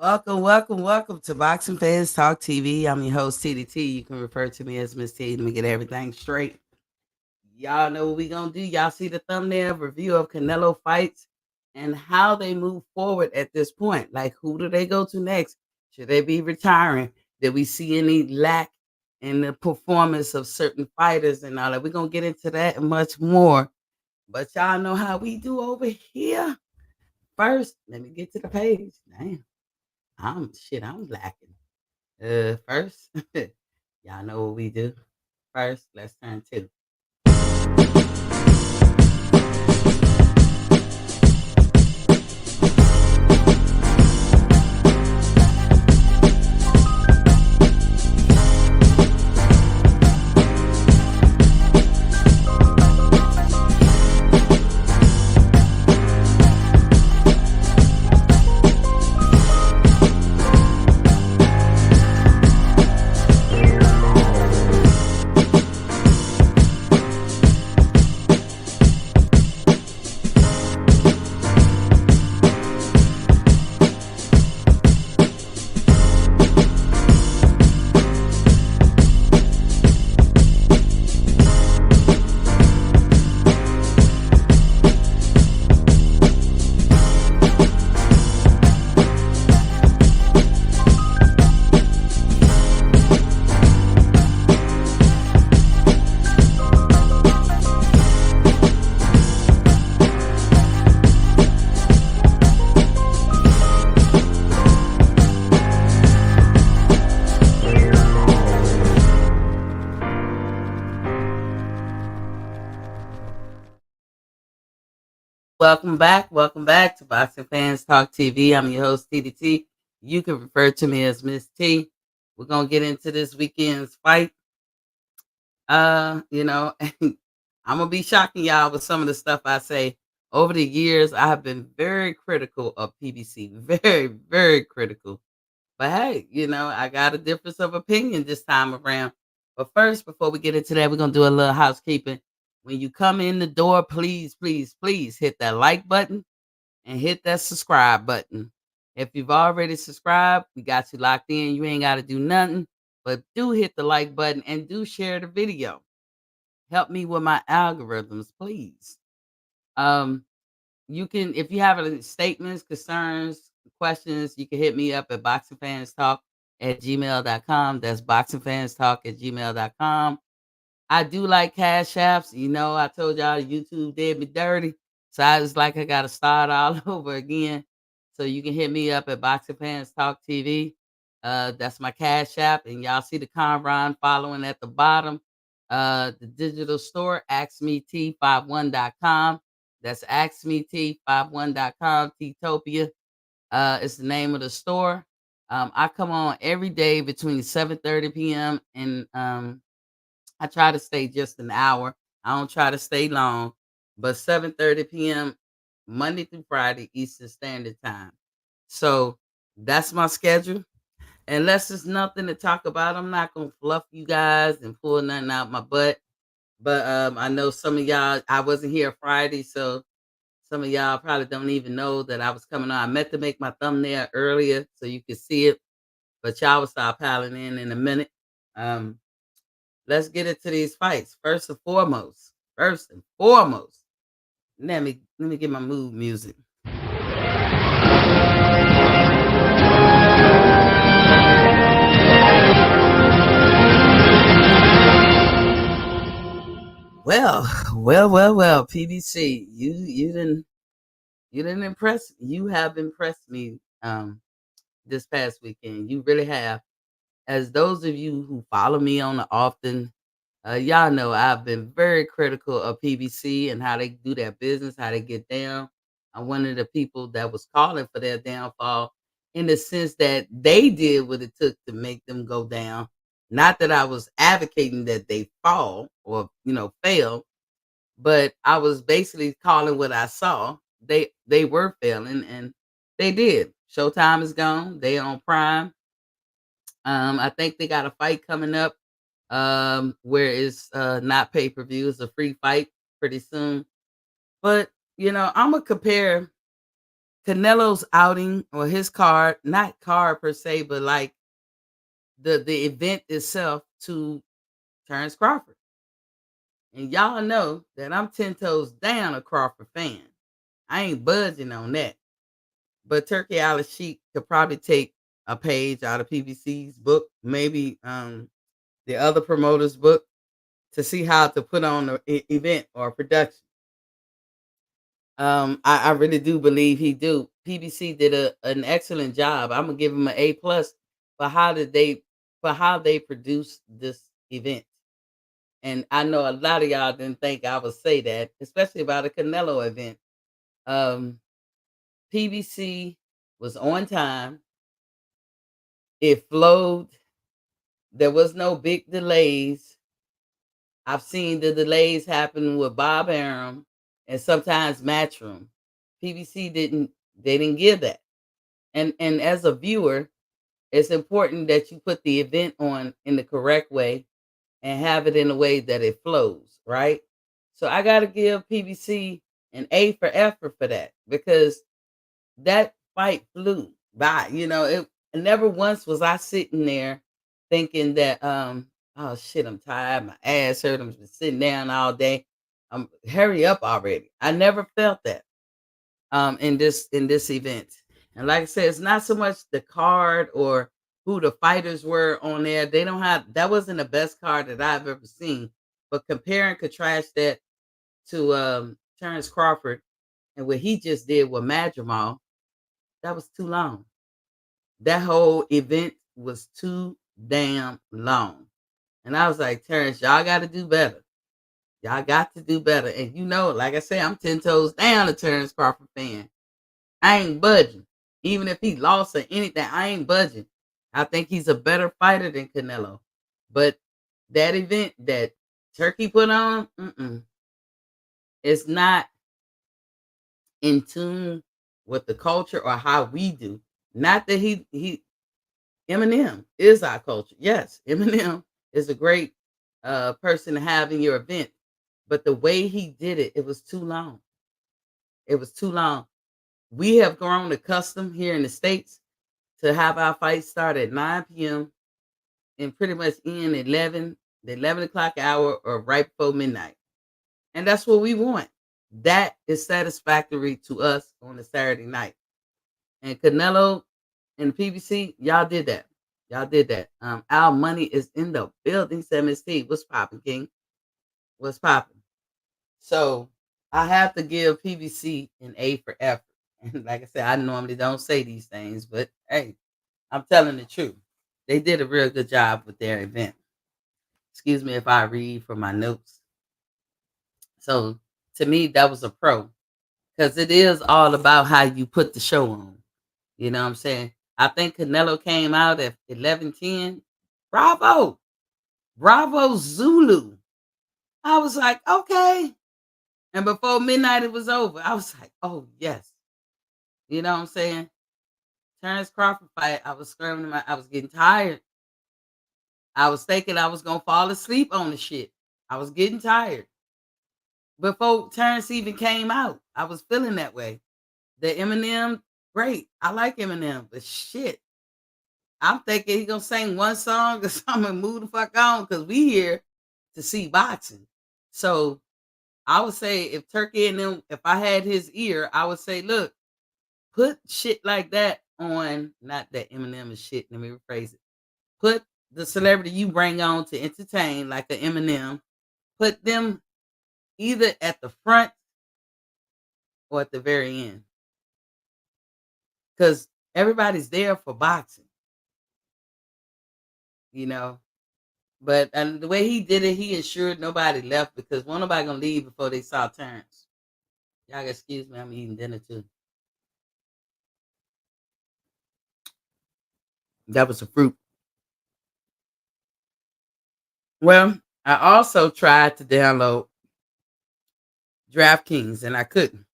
Welcome to Boxing Fans Talk TV. I'm your host, TDT. You can refer to me as Miss T. Let me get everything straight. Y'all know what we gonna do. Y'all see the thumbnail review of Canelo fights and how they move forward at this point. Like, who do they go to next? Should they be retiring? Did we see any lack in the performance of certain fighters and all that? We're gonna get into that and much more. But y'all know how we do over here. First, let me get to the page. Damn. I'm lacking. First, y'all know what we do. First, let's turn to. Welcome back to Boxing Fans Talk TV. I'm your host, TDT. You can refer to me as Miss T. We're gonna get into this weekend's fight. I'm gonna be shocking y'all with some of the stuff I say. Over the years, I have been very critical of PBC. Very, very critical. But hey, I got a difference of opinion this time around. But first, before we get into that, we're gonna do a little housekeeping. When you come in the door, please, please, please hit that like button and hit that subscribe button. If you've already subscribed, we got you locked in. You ain't got to do nothing, but do hit the like button and do share the video. Help me with my algorithms, please. Um, you can, if you have any statements, concerns, questions, you can hit me up at boxingfanstalk@gmail.com. That's boxingfanstalk@gmail.com. I do like cash apps. I told y'all YouTube did me dirty. So I was like, I got to start all over again. So you can hit me up at Boxing Fans Talk TV. That's my cash app. And y'all see the Conron following at the bottom. The digital store, axmet51.com. That's axmet51.com. Topia is the name of the store. I come on every day between 7:30 p.m. and I try to stay just an hour. I don't try to stay long, but 7:30 p.m. Monday through Friday Eastern Standard Time. So that's my schedule. Unless there's nothing to talk about, I'm not gonna fluff you guys and pull nothing out my butt. But I know some of y'all, I wasn't here Friday, so some of y'all probably don't even know that I was coming on. I meant to make my thumbnail earlier so you could see it, but y'all will start piling in a minute. Um, let's get into these fights. First and foremost, let me get my mood music. Well, well, PBC, you didn't impress. You have impressed me this past weekend. You really have. As those of you who follow me on the often, y'all know I've been very critical of PBC and how they do their business, how they get down. I'm one of the people that was calling for their downfall in the sense that they did what it took to make them go down. Not that I was advocating that they fall or fail, but I was basically calling what I saw. They were failing and they did. Showtime is gone. They on Prime. I think they got a fight coming up where it's not pay-per-view, it's a free fight pretty soon. But I'm gonna compare. Canelo's outing or his card, not card per se, but like the event itself to Terrence Crawford. And y'all know that I'm 10 toes down a Crawford fan. I ain't budging on that. But Turkey Al Sheik could probably take a page out of PBC's book, maybe the other promoter's book, to see how to put on an event or production. I really do believe he do. PBC did an excellent job. I'm gonna give him an A+ for how they produced this event. And I know a lot of y'all didn't think I would say that, especially about a Canelo event. Um, PBC was on time. It flowed. There was no big delays. I've seen the delays happen with Bob Arum and sometimes Matchroom. PBC didn't give that. And as a viewer, it's important that you put the event on in the correct way and have it in a way that it flows, right? So I got to give PBC an A for effort for that because that fight flew by. And never once was I sitting there thinking that oh shit, I'm tired, my ass hurt, I'm just sitting down all day. Hurry up already. I never felt that in this event. And like I said, it's not so much the card or who the fighters were on there. They don't have that wasn't the best card that I've ever seen. But compare and contrast that to Terrence Crawford and what he just did with Madrimal, that was too long. That whole event was too damn long. And I was like, Terrence, y'all got to do better. Y'all got to do better. And like I said, I'm 10 toes down a Terrence Crawford fan. I ain't budging. Even if he lost or anything, I ain't budging. I think he's a better fighter than Canelo. But that event that Turkey put on, it's not in tune with the culture or how we do. Not that he Eminem is our culture. Yes, Eminem is a great person to have in your event. But the way he did it, it was too long. It was too long. We have grown accustomed here in the States to have our fights start at 9 p.m. and pretty much end at the 11 o'clock hour or right before midnight. And that's what we want. That is satisfactory to us on a Saturday night. And Canelo and PBC, y'all did that. Y'all did that. Our money is in the building. 7 What's popping, King? What's popping? So I have to give PBC an A for effort. And like I said, I normally don't say these things, but hey, I'm telling the truth. They did a real good job with their event. Excuse me if I read from my notes. So to me, that was a pro because it is all about how you put the show on. You know what I'm saying? I think Canelo came out at 11:10. Bravo. Bravo Zulu. I was like, okay. And before midnight, it was over. I was like, oh, yes. You know what I'm saying? Terrence Crawford fight, I was screaming, I was getting tired. I was thinking I was going to fall asleep on the shit. I was getting tired. Before Terrence even came out, I was feeling that way. The Eminem, great. I like Eminem, but shit. I'm thinking he gonna sing one song or something and move the fuck on because we here to see boxing. So I would say if Turkey and them, if I had his ear, I would say, look, put shit like that on. Not that Eminem is shit. Let me rephrase it. Put the celebrity you bring on to entertain, like the Eminem. Put them either at the front or at the very end, because everybody's there for boxing, you know. But the way he did it, he ensured nobody left because one nobody gonna leave before they saw Terrence. Y'all excuse me, I'm eating dinner too. That was a fruit. Well, I also tried to download DraftKings and I couldn't.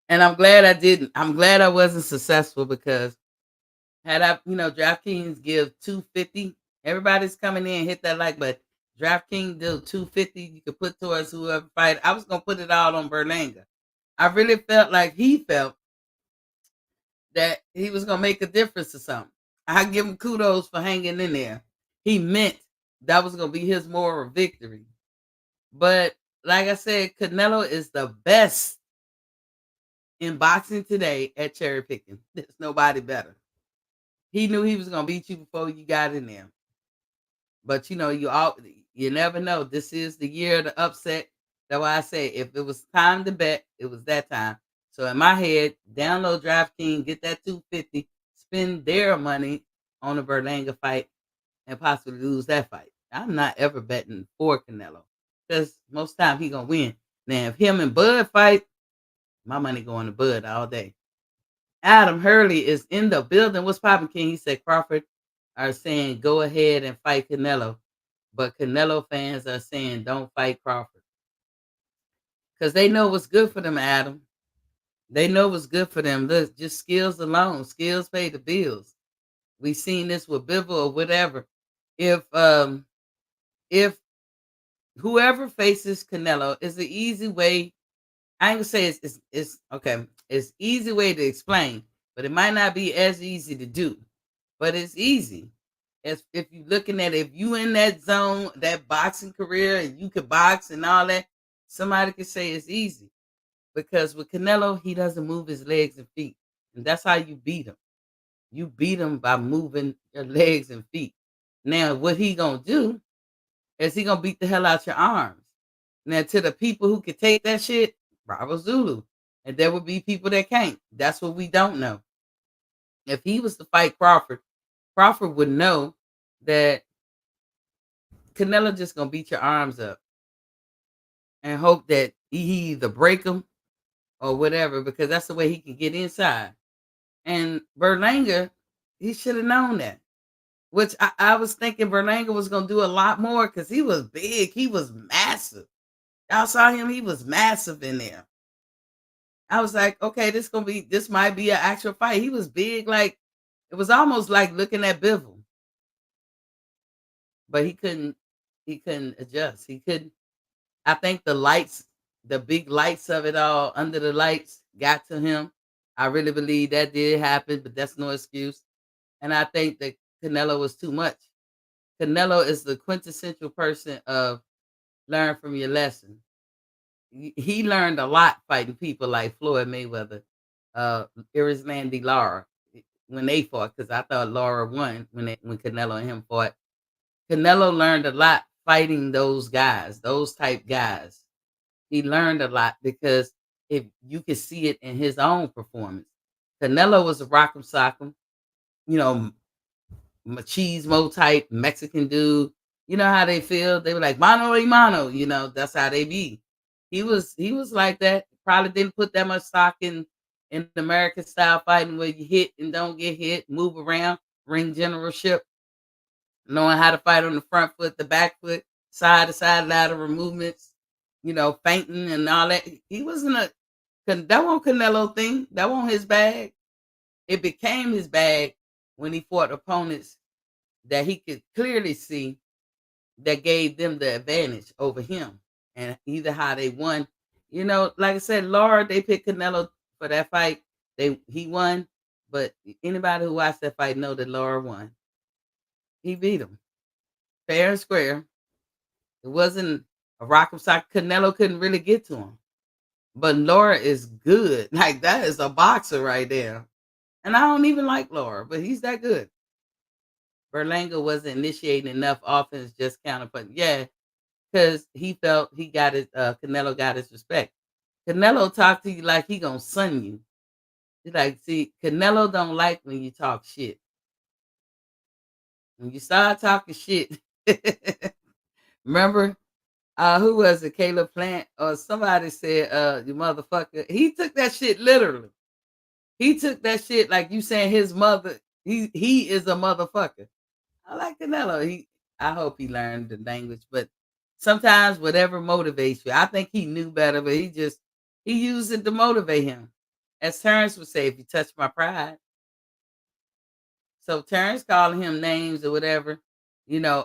And I'm glad I didn't. I'm glad I wasn't successful because had I, DraftKings give 250. Everybody's coming in, hit that like, but DraftKings do 250. You could put towards whoever fight. I was gonna put it all on Berlanga. I really felt like he felt that he was gonna make a difference or something. I give him kudos for hanging in there. He meant that was gonna be his moral victory. But like I said, Canelo is the best in boxing today at cherry picking. There's nobody better. He knew he was gonna beat you before you got in there. But you never know. This is the year of the upset. That's why I say if it was time to bet, it was that time. So in my head, download DraftKings, get that 250, spend their money on the Berlanga fight and possibly lose that fight. I'm not ever betting for Canelo because most time he gonna win. Now if him and Bud fight, my money going to Bud all day. Adam Hurley is in the building. What's popping, King? He said Crawford are saying go ahead and fight Canelo, but Canelo fans are saying don't fight Crawford because they know what's good for them, Adam. They know what's good for them. Look, just skills alone. Skills pay the bills. We seen this with Bivol or whatever. If whoever faces Canelo is an easy way. I ain't gonna say it's okay. It's easy way to explain, but it might not be as easy to do. But it's easy. As if you looking at if you in that zone, that boxing career, and you could box and all that, somebody could say it's easy. Because with Canelo, he doesn't move his legs and feet. And that's how you beat him. You beat him by moving your legs and feet. Now, what he gonna do is he gonna beat the hell out your arms. Now, to the people who can take that shit, Bravo Zulu. And there will be people that can't. That's what we don't know. If he was to fight Crawford, Crawford would know that Canelo just gonna beat your arms up and hope that he either break them or whatever, because that's the way he can get inside. And Berlanga, he should have known that. Which I was thinking Berlanga was gonna do a lot more because he was big, he was massive. Y'all saw him, he was massive in there. I was like, okay, this might be an actual fight. He was big, like it was almost like looking at Bivol, but he couldn't adjust. He couldn't. I think the lights, the big lights of it all, under the lights, got to him. I really believe that did happen, but that's no excuse. And I think that Canelo was too much. Canelo is the quintessential person of learn from your lesson. He learned a lot fighting people like Floyd Mayweather, Landy Lara when they fought, because I thought Lara won when Canelo and him fought. Canelo learned a lot fighting those guys, those type guys. He learned a lot because if you could see it in his own performance. Canelo was a rock'em sock'em, you know, machismo type Mexican dude. You know how they feel? They were like mano a mano, that's how they be. He was like that. Probably didn't put that much stock in American style fighting where you hit and don't get hit, move around, ring generalship, knowing how to fight on the front foot, the back foot, side to side lateral movements, feinting and all that. He wasn't that wasn't Canelo thing. That wasn't his bag. It became his bag when he fought opponents that he could clearly see that gave them the advantage over him, and either how they won. Like I said, Laura, they picked Canelo for that fight. He won, but anybody who watched that fight know that Laura won. He beat him fair and square. It wasn't a rock'em sock. Canelo couldn't really get to him, but Laura is good. Like that is a boxer right there. And I don't even like Laura, but he's that good. Berlanga wasn't initiating enough offense, just counterpunch. Yeah, because he felt he got his Canelo got his respect. Canelo talk to you like he gonna sun you. He's like, see, Canelo don't like when you talk shit. When you start talking shit, remember, who was it? Caleb Plant or somebody said, you motherfucker. He took that shit literally. He took that shit like you saying his mother. He is a motherfucker. I like Canelo. I hope he learned the language, but sometimes whatever motivates you. I think he knew better, but he used it to motivate him. As Terrence would say, if you touch my pride. So Terrence calling him names or whatever,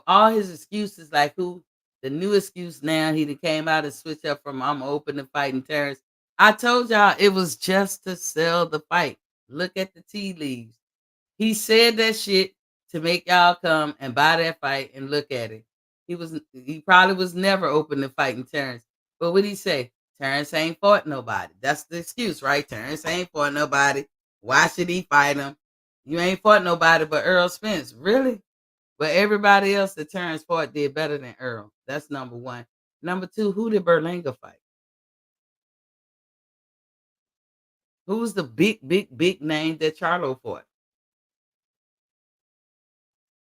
all his excuses, like the new excuse now, he came out and switched up from I'm open to fighting Terrence. I told y'all it was just to sell the fight. Look at the tea leaves. He said that shit to make y'all come and buy that fight and look at it. He probably was never open to fighting Terrence. But what he say? Terrence ain't fought nobody. That's the excuse, right? Terrence ain't fought nobody. Why should he fight him? You ain't fought nobody but Earl Spence. Really? But everybody else that Terrence fought did better than Earl. That's number one. Number two, who did Berlanga fight? Who's the big name that Charlo fought?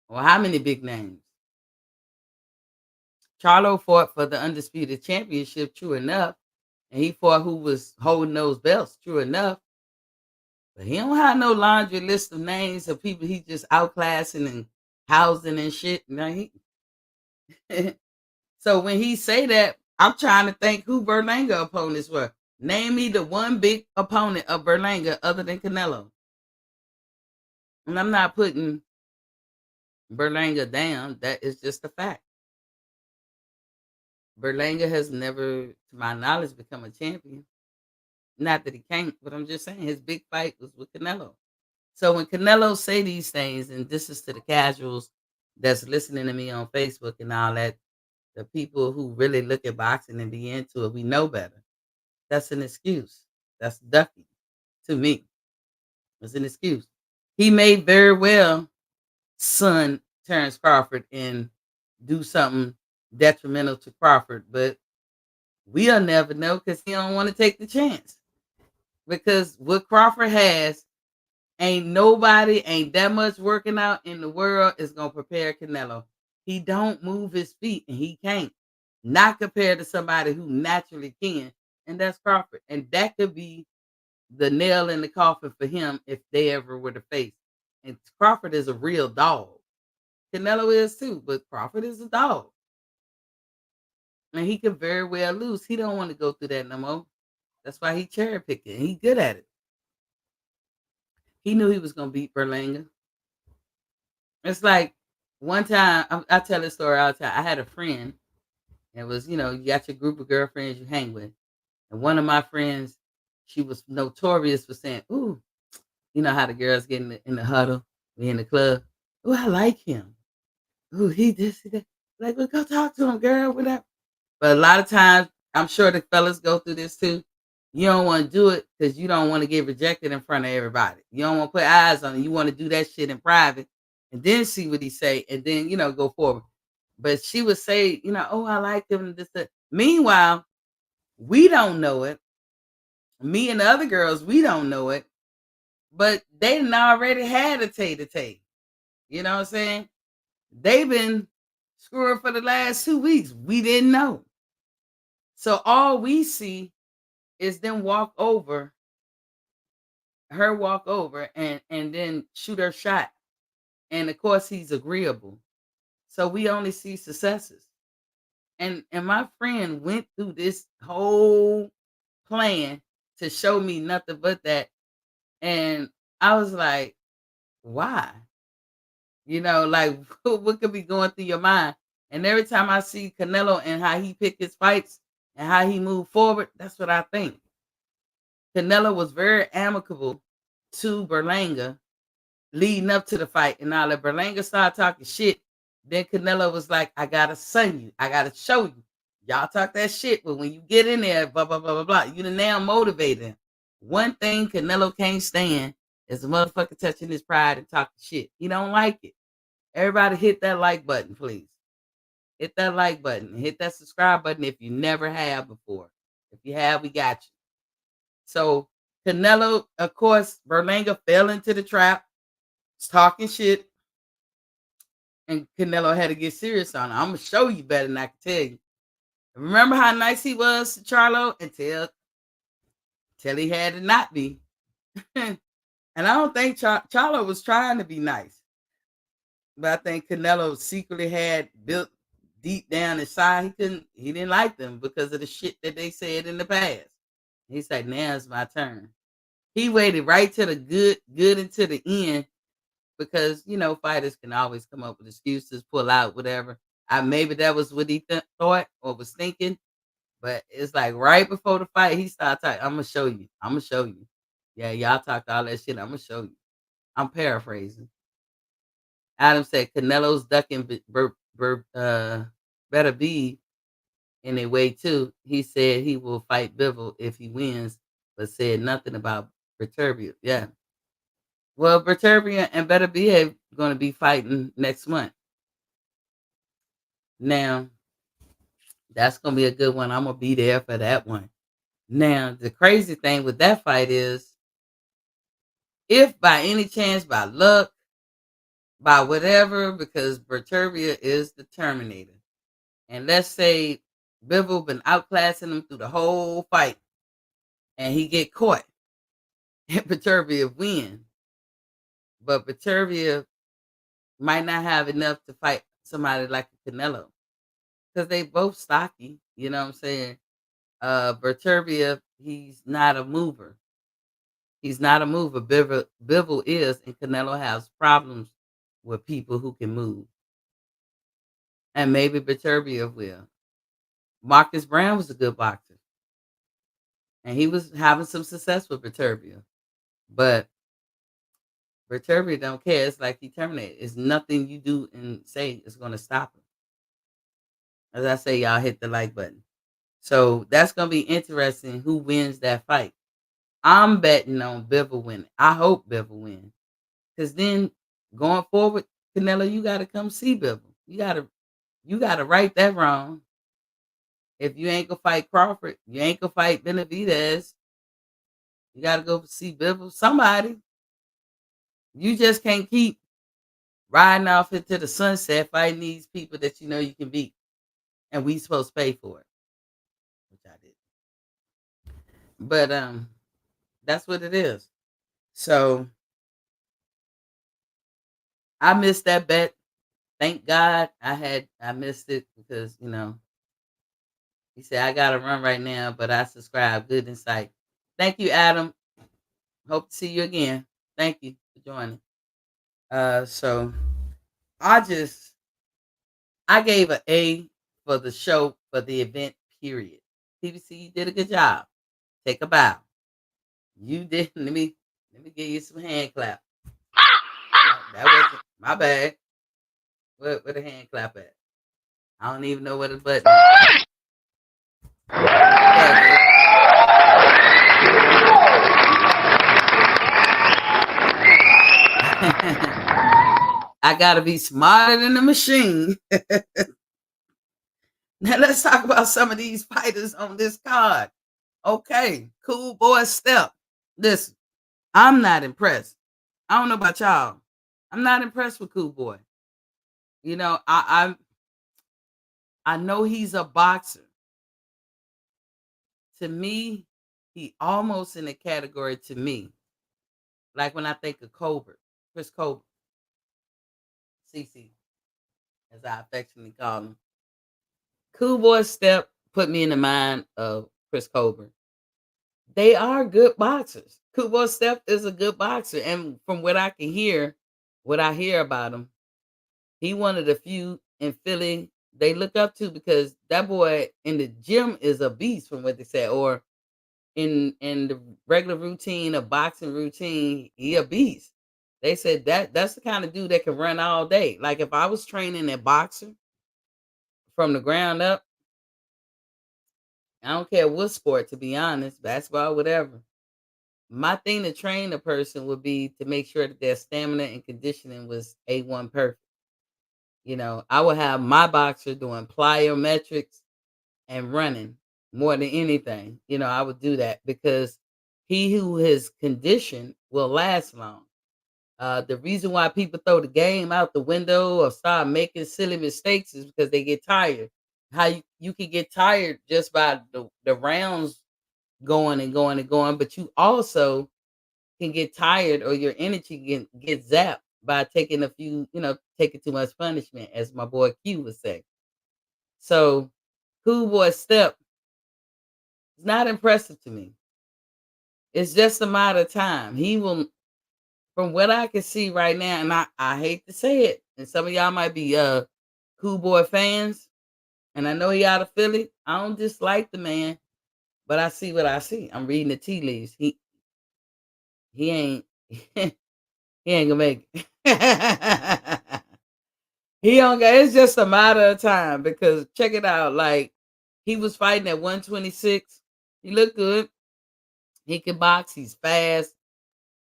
Or how many big names? Charlo fought for the undisputed championship, true enough. And he fought who was holding those belts, true enough. But he don't have no laundry list of names of people he just outclassing and housing and shit. Now he so when he say that, I'm trying to think who Berlanga opponents were. Name me the one big opponent of Berlanga other than Canelo. And I'm not putting Berlanga down. That is just a fact. Berlanga has never, to my knowledge, become a champion. Not that he can't, but I'm just saying his big fight was with Canelo. So when Canelo say these things, and this is to the casuals that's listening to me on Facebook and all that, the people who really look at boxing and be into it, we know better. That's an excuse. That's ducky to me. It's an excuse. He may very well son Terrence Crawford and do something detrimental to Crawford, but we'll never know because he don't want to take the chance. Because what Crawford has, ain't that much working out in the world is gonna prepare Canelo. He don't move his feet and he can't. Not compared to somebody who naturally can, and that's Crawford. And that could be the nail in the coffin for him if they ever were to face. And Crawford is a real dog. Canelo is too, but Crawford is a dog. And he could very well lose. He don't want to go through that no more. That's why he cherry picking. He good at it. He knew he was gonna beat Berlanga. It's like one time I tell this story all the time. I had a friend. It was, you got your group of girlfriends you hang with. And one of my friends, she was notorious for saying, "Ooh, you know how the girls get in the huddle, we in the club. Ooh, I like him. Ooh, he this, he that. Like, well, go talk to him, girl, whatever." But a lot of times, I'm sure the fellas go through this too. You don't want to do it because you don't want to get rejected in front of everybody. You don't want to put eyes on it. You want to do that shit in private and then see what he say and then, go forward. But she would say, "Oh, I like him." This, that. Meanwhile, we don't know it. Me and the other girls, we don't know it. But they done already had a tay-to-tay. You know what I'm saying? They've been screwing for the last 2 weeks. We didn't know. So all we see is them walk over and then shoot her shot. And of course he's agreeable. So we only see successes. And my friend went through this whole plan to show me nothing but that. And I was like, why? Like what could be going through your mind? And every time I see Canelo and how he pick his fights and how he moved forward, that's what I think. Canelo was very amicable to Berlanga leading up to the fight. And now that Berlanga started talking shit, then Canelo was like, "I gotta send you. I gotta show you. Y'all talk that shit, but when you get in there, blah, blah, blah, blah, blah, you the now motivated him." One thing Canelo can't stand is a motherfucker touching his pride and talking shit. He don't like it. Everybody hit that like button, please. Hit that like button. Hit that subscribe button if you never have before. If you have, we got you. So Canelo, of course, Berlanga fell into the trap. Was talking shit. And Canelo had to get serious on it. I'm gonna show you better than I can tell you. Remember how nice he was to Charlo until he had to not be. And I don't think Charlo was trying to be nice. But I think Canelo secretly had built deep down inside he didn't like them because of the shit that they said in the past. He said, "Now it's my turn." He waited right to the good until the end because fighters can always come up with excuses, pull out, whatever. Maybe that was what he thought or was thinking, But it's like right before the fight, he started talking. I'm gonna show you. I'm gonna show you. Yeah, y'all talked all that shit. I'm gonna show you. I'm paraphrasing. Adam said Canelo's ducking better be in a way too. He said he will fight Bivol if he wins, but said nothing about Berturbia. Yeah. Well, Berturbia and Better Be are going to be fighting next month. Now, that's going to be a good one. I'm going to be there for that one. Now, the crazy thing with that fight is if by any chance, by luck, by whatever, because Berturbia is the Terminator. And let's say Bivol been outclassing him through the whole fight and he get caught and Berturbia win. But Berturbia might not have enough to fight somebody like Canelo because they both stocky. You know what I'm saying? Berturbia, he's not a mover. He's not a mover. Bivol is, and Canelo has problems with people who can move. And maybe Berturbia will. Marcus Brown was a good boxer, and he was having some success with Berturbia. But Berturbia don't care. It's like he terminated. It's nothing you do and say is going to stop him. As I say, y'all hit the like button. So that's gonna be interesting who wins that fight. I'm betting on Bivol winning. I hope Bivol wins. Cause then going forward, Canelo, you gotta come see Bivol. You gotta right that wrong. If you ain't gonna fight Crawford, you ain't gonna fight Benavidez. You gotta go see Bivol. Somebody. You just can't keep riding off into the sunset fighting these people that you know you can beat. And we supposed to pay for it. Which I did. But that's what it is. So I missed that bet. Thank God I missed it because he said I gotta run right now, but I subscribe. Good insight. Thank you, Adam. Hope to see you again. Thank you for joining. So I gave an A for the show for the event. Period. PBC, you did a good job. Take a bow. You did. Let me give you some hand clap. No, that wasn't my bad. Where the hand clap at? I don't even know what the button is. I gotta be smarter than the machine. Now let's talk about some of these fighters on this card. Okay, Cool Boy Step. Listen, I'm not impressed. I don't know about y'all. I'm not impressed with Cool Boy. I know he's a boxer. To me, he almost in a category to me, like when I think of Colbert, Chris Colbert, CC, as I affectionately call him. Cool Boy Step put me in the mind of Chris Colbert. They are good boxers. Cool Boy Step is a good boxer, and from what I can hear, what I hear about him, he one of the few in Philly they look up to because that boy in the gym is a beast, from what they say, or in the regular routine, a boxing routine, he a beast. They said that's the kind of dude that can run all day. Like if I was training a boxer from the ground up, I don't care what sport, to be honest, basketball, whatever. My thing to train a person would be to make sure that their stamina and conditioning was A1 perfect. I would have my boxer doing plyometrics and running more than anything. I would do that because he who is conditioned will last long. The reason why people throw the game out the window or start making silly mistakes is because they get tired. How you can get tired just by the rounds going and going and going, but you also can get tired or your energy get zapped by taking taking too much punishment, as my boy Q would say. So, Cool Boy Step is not impressive to me. It's just a matter of time. He will, from what I can see right now, and I hate to say it, and some of y'all might be Cool Boy fans, And I know he out of Philly. I don't dislike the man, but I see what I see. I'm reading the tea leaves. He ain't he ain't gonna make it. He don't got it's just a matter of time because check it out. Like he was fighting at 126. He looked good. He can box, he's fast.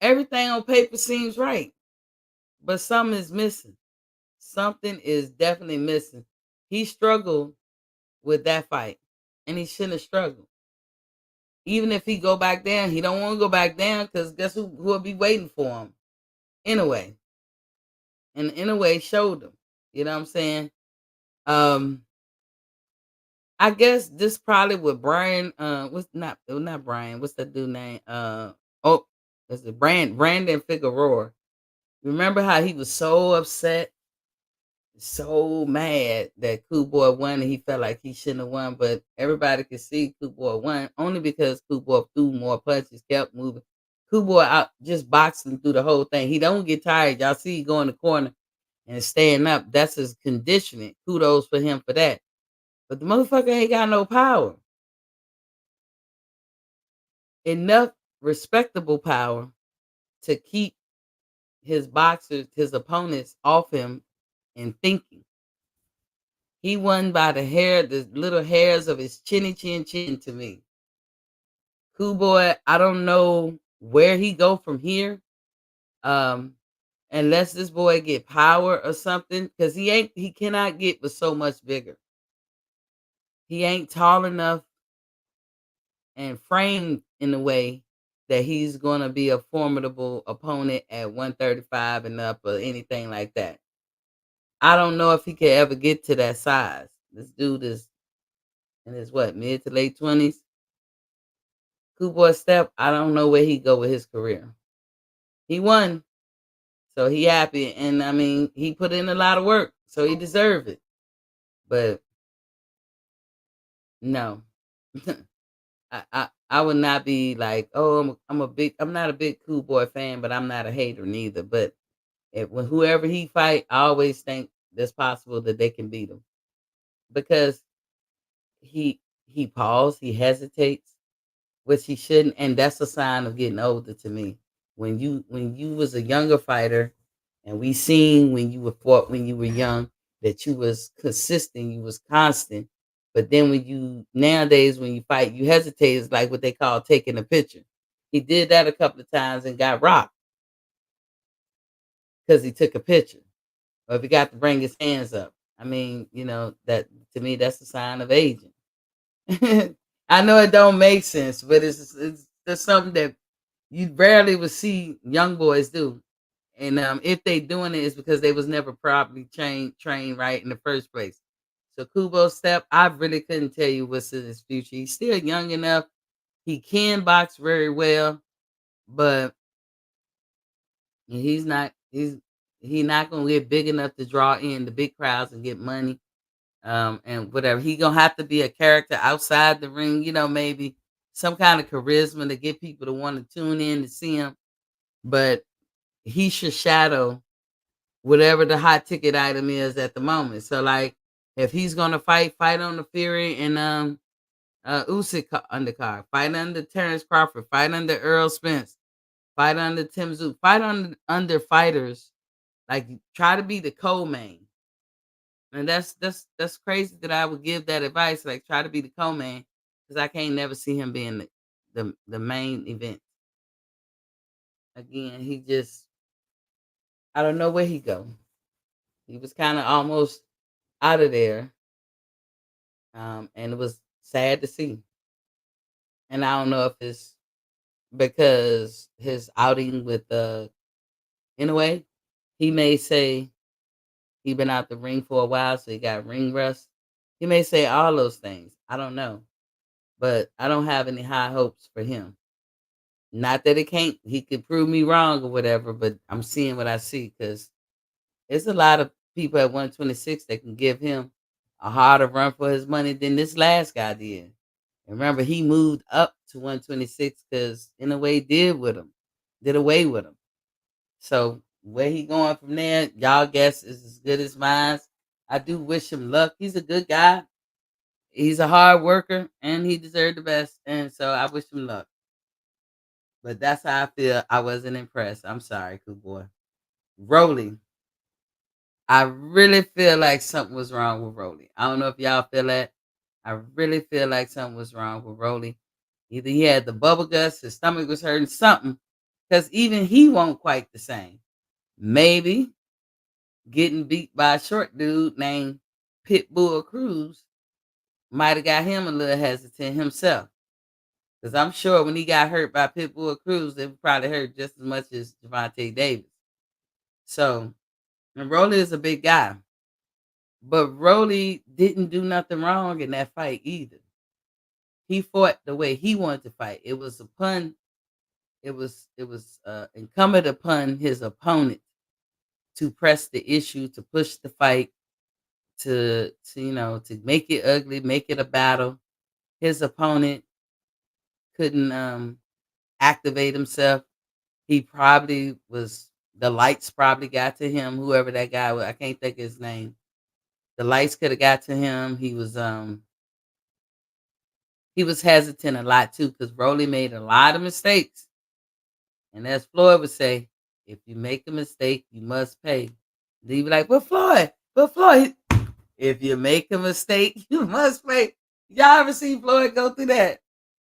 Everything on paper seems right, but something is missing. Something is definitely missing. He struggled with that fight, and he shouldn't have struggled. Even if he go back down, he don't want to go back down because guess who will be waiting for him anyway. And in a way showed him. You know what I'm saying? Um, I guess this probably with Brian. What's not Brian? What's that dude name? Oh, it's the Brandon Figueroa. Remember how he was so upset, so mad that Cool Boy won, and he felt like he shouldn't have won. But everybody could see Cool Boy won only because Cool Boy threw more punches, kept moving. Cool Boy out just boxing through the whole thing. He don't get tired. Y'all see he go in the corner and staying up. That's his conditioning. Kudos for him for that. But the motherfucker ain't got no power. Enough respectable power to keep his boxers, his opponents off him and thinking. He won by the hair, the little hairs of his chinny chin chin to me. Cool Boy, I don't know where he go from here. Um, unless this boy get power or something, because he cannot get but so much bigger. He ain't tall enough and framed in a way that he's gonna be a formidable opponent at 135 and up or anything like that. I don't know if he could ever get to that size. This dude is in his what, mid to late 20s. Cool Boy Step, I don't know where he go with his career. He won, so he happy, and I mean he put in a lot of work, so he deserved it. But no, I would not be like, oh, I'm not a big Cool Boy fan, but I'm not a hater neither. But when whoever he fight, I always think it's possible that they can beat him because he paused, he hesitates, which he shouldn't, and that's a sign of getting older to me. When you was a younger fighter, and we seen when you were fought when you were young that you was consistent, you was constant. But then when you nowadays when you fight, you hesitate. It's like what they call taking a picture. He did that a couple of times and got rocked because he took a picture, or if he got to bring his hands up. I mean, that to me that's a sign of aging. I know it don't make sense, but it's just something that you rarely would see young boys do. And if they doing it, it's because they was never properly trained right in the first place. So Kubo Step, I really couldn't tell you what's in his future. He's still young enough. He can box very well, but he's not gonna get big enough to draw in the big crowds and get money. And whatever. He gonna have to be a character outside the ring, maybe some kind of charisma to get people to want to tune in to see him. But he should shadow whatever the hot ticket item is at the moment. So like if he's gonna fight on the Fury and Usyk undercard, fight under Terrence Crawford, fight under Earl Spence, fight under Tim Zoo, fight under fighters, like try to be the co-main. And that's crazy that I would give that advice, like try to be the co-main, because I can't never see him being the main event. Again, he just I don't know where he go. He was kind of almost out of there, and it was sad to see. And I don't know if it's because his outing with in a way, he may say he been out the ring for a while, so he got ring rust. He may say all those things. I don't know, but I don't have any high hopes for him. Not that he could prove me wrong or whatever, but I'm seeing what I see because there's a lot of people at 126 that can give him a harder run for his money than this last guy did. And remember, he moved up to 126 because, in a way, did away with him. So where he going from there, y'all guess is as good as mine. I do wish him luck. He's a good guy. He's a hard worker and he deserved the best. And so I wish him luck. But that's how I feel. I wasn't impressed. I'm sorry, cool boy. Rolly. I really feel like something was wrong with Rolly. I don't know if y'all feel that. I really feel like something was wrong with Rolly. Either he had the bubble guts, his stomach was hurting, something. Because even he won't quite the same. Maybe getting beat by a short dude named Pitbull Cruz might have got him a little hesitant himself. Because I'm sure when he got hurt by Pitbull Cruz, it probably hurt just as much as Javante Davis. So, and Rolly is a big guy. But Rolly didn't do nothing wrong in that fight either. He fought the way he wanted to fight. It was incumbent upon his opponent to press the issue, to push the fight, to make it ugly, make it a battle. His opponent couldn't activate himself. He probably was the lights probably got to him, whoever that guy was. I can't think of his name. The lights could have got to him. He was hesitant a lot too because Rolly made a lot of mistakes. And as Floyd would say, if you make a mistake, you must pay. Then he'd be like, but Floyd, if you make a mistake, you must pay. Y'all ever seen Floyd go through that?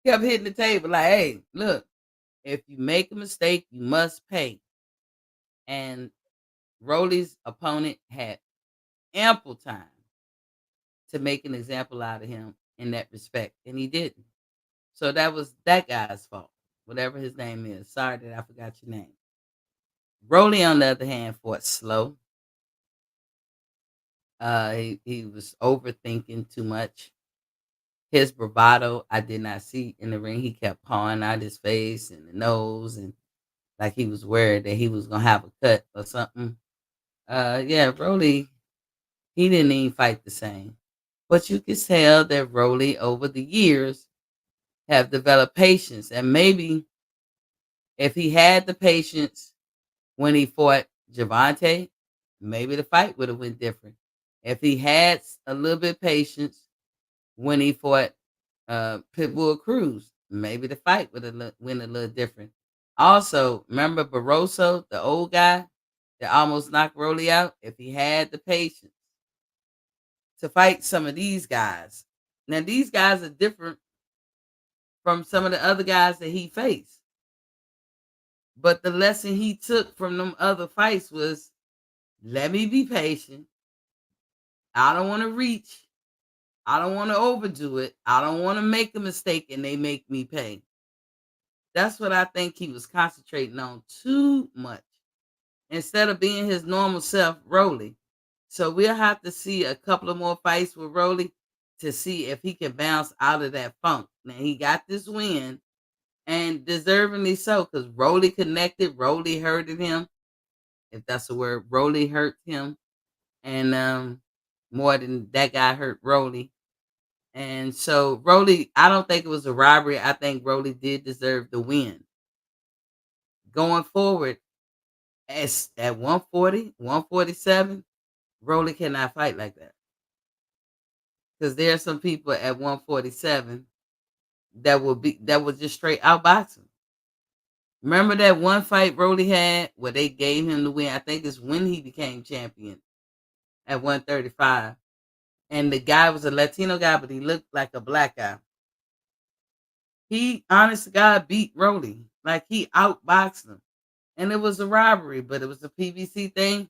Kept hitting the table like, hey, look, if you make a mistake, you must pay. And Rolly's opponent had ample time to make an example out of him in that respect, and he didn't. So that was that guy's fault, whatever his name is. Sorry that I forgot your name. Rolly, on the other hand, fought slow. He was overthinking too much. His bravado, I did not see in the ring. He kept pawing out his face and the nose, and like he was worried that he was gonna have a cut or something. Yeah, Rolly, he didn't even fight the same. But you could tell that Rolly, over the years, have developed patience, and maybe if he had the patience when he fought Javante, maybe the fight would have went different. If he had a little bit of patience when he fought Pitbull Cruz, maybe the fight would have went a little different. Also, remember Barroso, the old guy that almost knocked Rolly out? If he had the patience to fight some of these guys. Now, these guys are different from some of the other guys that he faced. But the lesson he took from them other fights was, let me be patient. I don't want to reach. I don't want to overdo it. I don't want to make a mistake and they make me pay. That's what I think he was concentrating on too much instead of being his normal self, Rolly. So we'll have to see a couple of more fights with Rolly to see if he can bounce out of that funk. Now he got this win, and deservingly so, because Rolly connected, Rolly hurted him, if that's a word. Rolly hurt him, and more than that guy hurt Rolly. And so Rolly, I don't think it was a robbery. I think Rolly did deserve the win. Going forward, at 140, 147, Rolly cannot fight like that. Because there are some people at 147 that will just straight outbox him. Remember that one fight Rolly had where they gave him the win? I think it's when he became champion at 135. And the guy was a Latino guy, but he looked like a black guy. He, honest to God, beat Rolly. Like he outboxed him. And it was a robbery, but it was a PBC thing.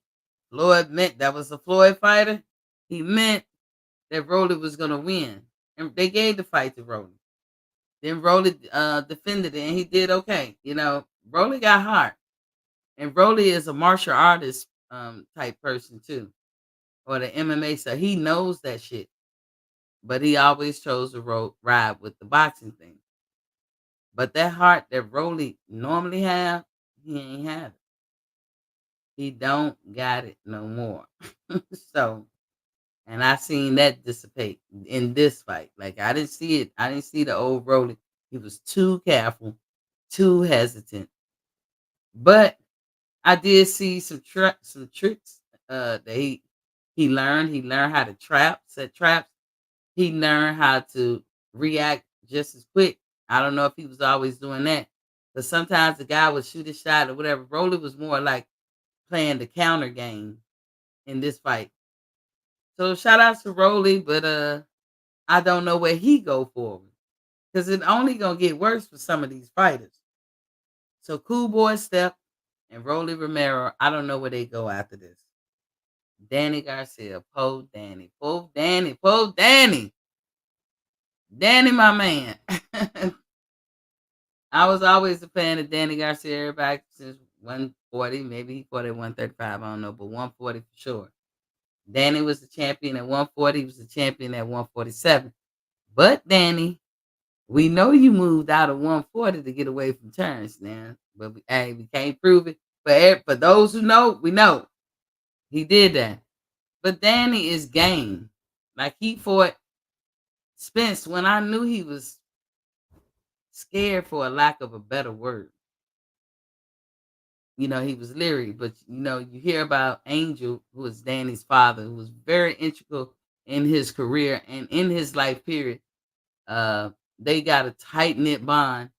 Floyd meant that was a Floyd fighter. He meant that Rolly was going to win. And they gave the fight to Rolly. Then Rolly defended it, and he did okay. Rolly got hard. And Rolly is a martial artist type person, too, or the MMA. So he knows that shit. But he always chose to ride with the boxing thing. But that heart that Rolly normally have, he ain't have it. He don't got it no more. So, and I seen that dissipate in this fight. Like I didn't see it. I didn't see the old Rolly. He was too careful, too hesitant. But I did see some tricks that he learned. He learned how to set traps. He learned how to react just as quick. I don't know if he was always doing that, but sometimes the guy would shoot his shot or whatever. Rolly was more like playing the counter game in this fight. So shout outs to Rolly, but I don't know where he go forward because it only gonna get worse for some of these fighters. So Cool Boy Step and Rolly Romero, I don't know where they go after this. Danny Garcia, Poe Danny, Poe Danny, Poe Danny, Danny, my man. I was always a fan of Danny Garcia back since 140. Maybe he fought at 135. I don't know, but 140 for sure. Danny was the champion at 140. He was the champion at 147. But Danny, we know you moved out of 140 to get away from Terrence now. But hey, we can't prove it. But for those who know, we know he did that. But Danny is game. Like he fought Spence when I knew he was scared, for a lack of a better word. He was leery, but you hear about Angel, who was Danny's father, who was very integral in his career and in his life period. Uh, they got a tight knit bond,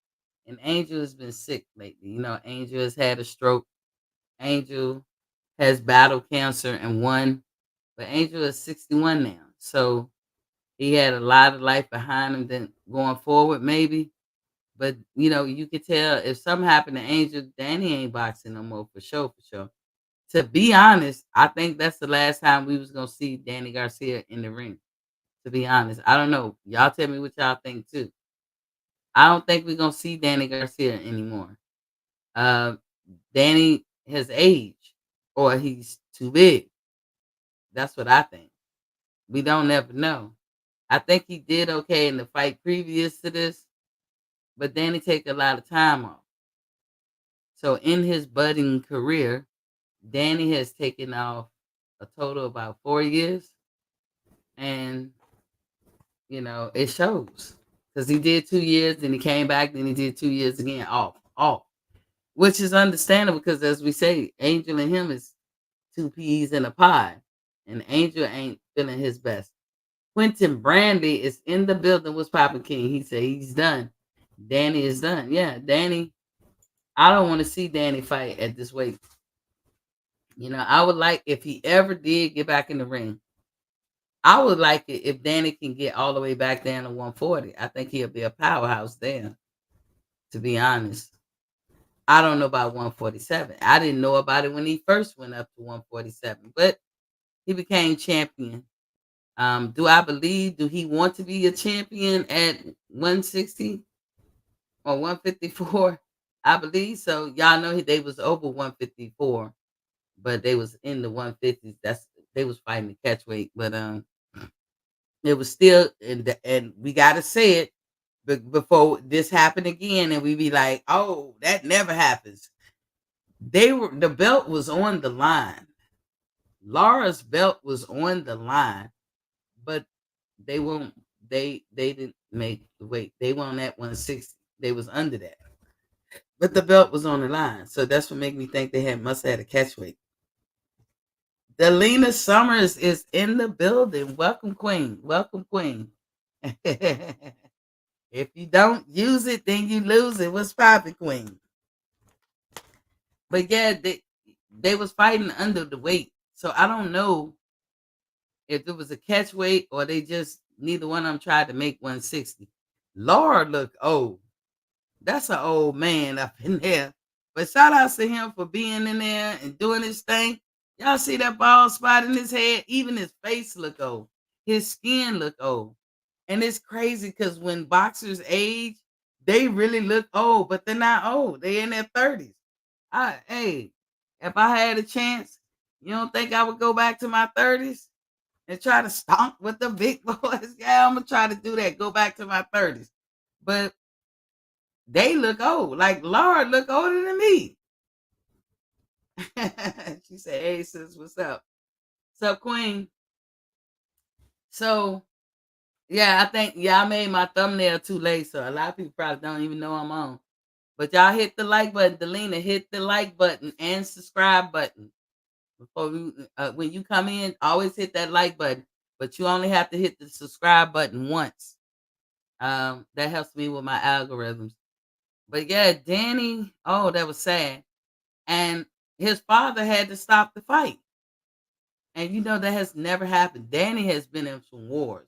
and Angel has been sick lately. Angel has had a stroke. Angel has battled cancer and won, but Angel is 61 now, so he had a lot of life behind him. Then going forward, maybe. But you could tell if something happened to Angel, Danny ain't boxing no more for sure, for sure. To be honest, I think that's the last time we was gonna see Danny Garcia in the ring. To be honest, I don't know. Y'all tell me what y'all think too. I don't think we're gonna see Danny Garcia anymore. Uh, Danny has aged, or he's too big. That's what I think. We don't ever know. I think he did okay in the fight previous to this, but Danny take a lot of time off. So in his budding career, Danny has taken off a total of about 4 years, and it shows because he did 2 years, then he came back, then he did 2 years again, off, which is understandable because, as we say, Angel and him is two peas in a pod, and Angel ain't feeling his best. Quentin Brandy is in the building. What's poppin' King? He said he's done. Danny is done. Yeah, Danny. I don't want to see Danny fight at this weight. I would like if he ever did get back in the ring. I would like it if Danny can get all the way back down to 140. I think he'll be a powerhouse there, to be honest. I don't know about 147. I didn't know about it when he first went up to 147, but he became champion. Do he want to be a champion at 160 or 154? I believe so. Y'all know they was over 154, but they was in the 150s. They was fighting the catch weight, but it was still, and we gotta say it, before this happened again, and we be like, oh, that never happens. The belt was on the line. Laura's belt was on the line, but they won't. They didn't make the weight. They weren't at 160. They was under that, but the belt was on the line. So that's what made me think they must have had a catch weight. Delina Summers is in the building. Welcome, Queen. Welcome, Queen. If you don't use it, then you lose it. What's poppin', Queen? But yeah, they was fighting under the weight. So I don't know if it was a catch weight or they just neither one of them tried to make 160. Laura looked old. That's an old man up in there. But shout out to him for being in there and doing his thing. Y'all see that bald spot in his head? Even his face look old. His skin look old. And it's crazy because when boxers age, they really look old, but they're not old. They're in their 30s. Hey, if I had a chance, you don't think I would go back to my 30s and try to stomp with the big boys? Yeah, I'm gonna try to do that. Go back to my 30s. But they look old. Like Laura look older than me. She said, "Hey sis, what's up? What's up, Queen?" So yeah, I think I made my thumbnail too late, so a lot of people probably don't even know I'm on. But y'all hit the like button, Delina. Hit the like button and subscribe button before when you come in. Always hit that like button. but you only have to hit the subscribe button once. That helps me with my algorithms. But yeah, Danny, oh, that was sad. And his father had to stop the fight. And that has never happened. Danny has been in some wars.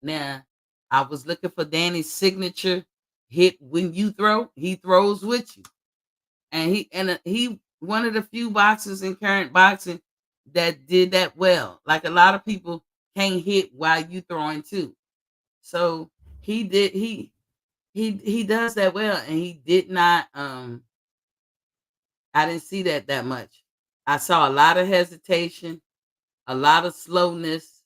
Now, I was looking for Danny's signature hit when you throw, he throws with you. And he one of the few boxers in current boxing that did that well. Like a lot of people can't hit while you throwing too. So he did he does that well, and he did not I didn't see that much. I saw a lot of hesitation, a lot of slowness,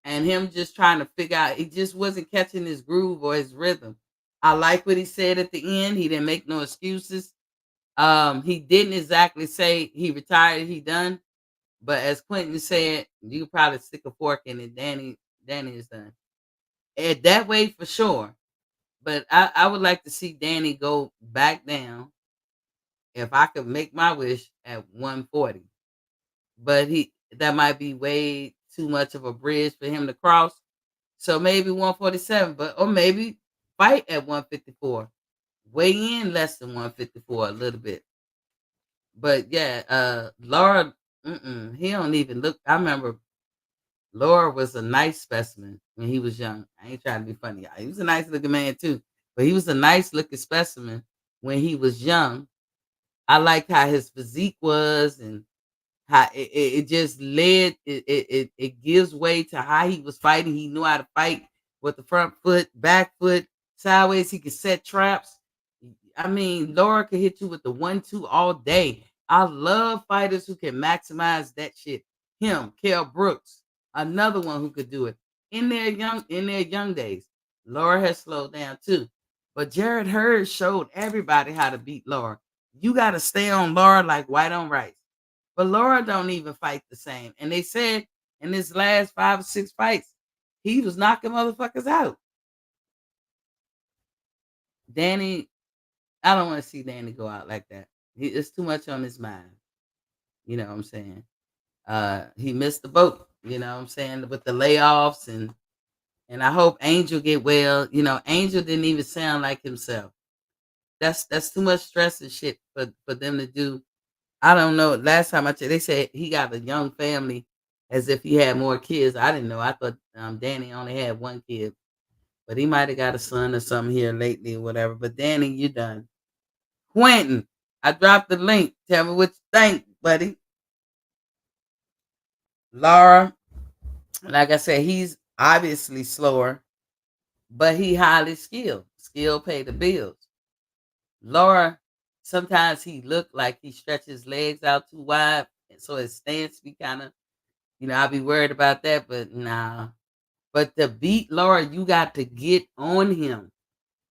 and him just trying to figure out, he just wasn't catching his groove or his rhythm. I like what he said at the end. He didn't make no excuses. He didn't exactly say he retired, he done, but as Quentin said, you could probably stick a fork in it. Danny is done. And that way for sure. But I would like to see Danny go back down if I could make my wish at 140. But that might be way too much of a bridge for him to cross. So maybe 147, or maybe fight at 154. Weigh in less than 154 a little bit. But yeah, Laura, he don't even look. I remember Laura was a nice specimen when he was young. I ain't trying to be funny, y'all. He was a nice looking man too, but he was a nice looking specimen when he was young. I liked how his physique was, and how it just led. It gives way to how he was fighting. He knew how to fight with the front foot, back foot, sideways. He could set traps. I mean, Laura could hit you with the 1-2 all day. I love fighters who can maximize that shit. Him, Kell Brooks, another one who could do it in their young days. Laura has slowed down too, but Jared Hurd showed everybody how to beat Laura. You got to stay on Laura like white on rice. But Laura don't even fight the same. And they said in his last 5 or 6 fights, he was knocking motherfuckers out. Danny, I don't want to see Danny go out like that. It's too much on his mind. You know what I'm saying? He missed the boat, you know what I'm saying, with the layoffs, and I hope Angel get well. Angel didn't even sound like himself. That's too much stress and shit for them to do. I don't know. Last time I checked, they said he got a young family as if he had more kids. I didn't know. I thought Danny only had one kid, but he might have got a son or something here lately or whatever. But Danny, you done. Quentin, I dropped the link. Tell me what you think, buddy. Laura, like I said, he's obviously slower, but he highly skilled. Skill pay the bills. Laura, sometimes he looked like he stretched his legs out too wide, and so his stance be kind of, I'll be worried about that, but nah. But to beat Laura, you got to get on him.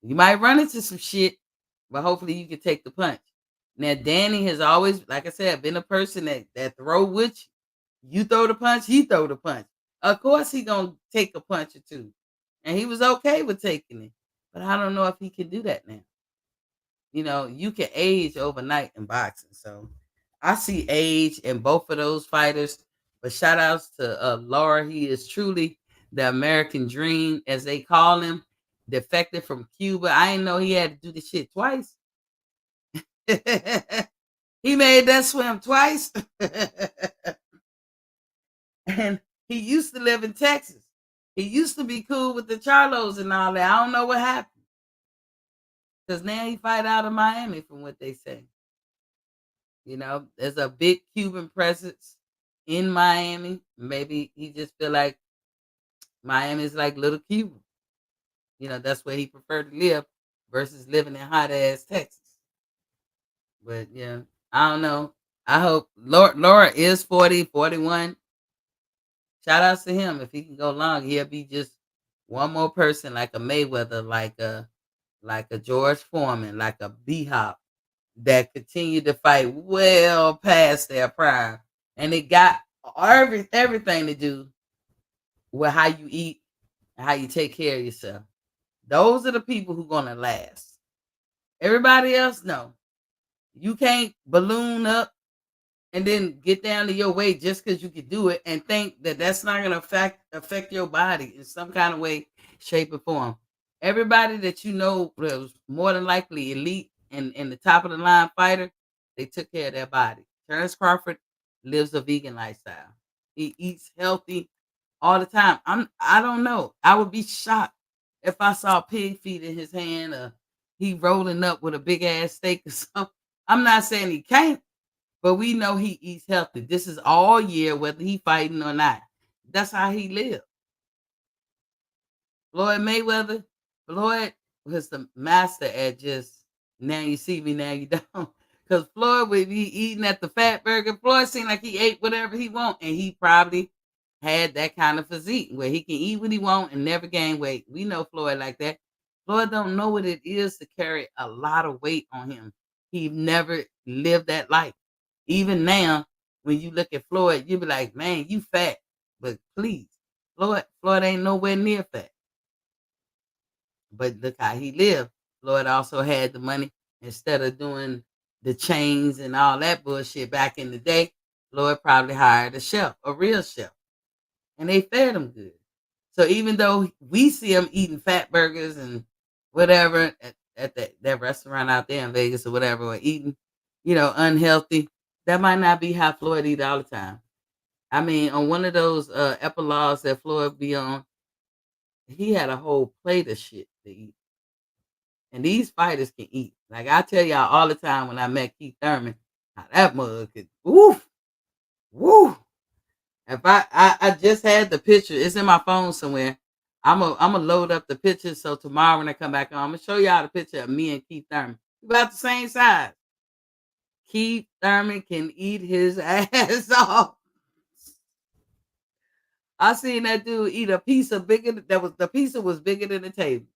You might run into some shit, but hopefully you can take the punch. Now, Danny has always, like I said, been a person that throw with you. You throw the punch, he throw the punch. Of course, he gonna take a punch or two, and he was okay with taking it. But I don't know if he can do that now. You can age overnight in boxing. So I see age in both of those fighters. But shout outs to Laura. He is truly the American dream, as they call him. Defected from Cuba. I didn't know he had to do the shit twice. He made that swim twice. And he used to live in Texas. He used to be cool with the Charlos and all that. I don't know what happened. Because now he fight out of Miami, from what they say. There's a big Cuban presence in Miami. Maybe he just feel like Miami is like little Cuba. That's where he preferred to live versus living in hot ass Texas. But yeah, I don't know. I hope Laura is 40, 41. Shout outs to him. If he can go long, he'll be just one more person like a Mayweather, like a George Foreman, like a B Hop, that continue to fight well past their prime. And it got everything to do with how you eat and how you take care of yourself. Those are the people who gonna last. Everybody else, no. You can't balloon up. and then get down to your weight just because you could do it and think that that's not going to affect your body in some kind of way, shape, or form. Everybody that you know that was more than likely elite and the top of the line fighter, they took care of their body. Terrence Crawford lives a vegan lifestyle. He eats healthy all the time. I don't know. I would be shocked if I saw pig feet in his hand or he rolling up with a big ass steak or something. I'm not saying he can't, but we know he eats healthy. This is all year, whether he fighting or not. That's how he lives. Floyd Mayweather, Floyd was the master at just now you see me, now you don't. Because Floyd would be eating at the Fat Burger. Floyd seemed like he ate whatever he want, and he probably had that kind of physique where he can eat what he want and never gain weight. We know Floyd like that. Floyd don't know what it is to carry a lot of weight on him. He never lived that life. Even now, when you look at Floyd, you be like, man, you fat. But please, Floyd ain't nowhere near fat. But look how he lived. Floyd also had the money. Instead of doing the chains and all that bullshit back in the day, Floyd probably hired a chef, a real chef, and they fed him good. So even though we see him eating fat burgers and whatever at that restaurant out there in Vegas or whatever, or eating, unhealthy, that might not be how Floyd eat all the time. I mean, on one of those epilogues that Floyd be on, he had a whole plate of shit to eat. And these fighters can eat. Like I tell y'all all the time when I met Keith Thurman, how that mug could woo, woo. If I just had the picture, it's in my phone somewhere. I'm gonna load up the picture so tomorrow when I come back on, I'm gonna show y'all the picture of me and Keith Thurman. We about the same size. Keith Thurman can eat his ass off. I seen that dude eat a pizza bigger that was the pizza was bigger than the table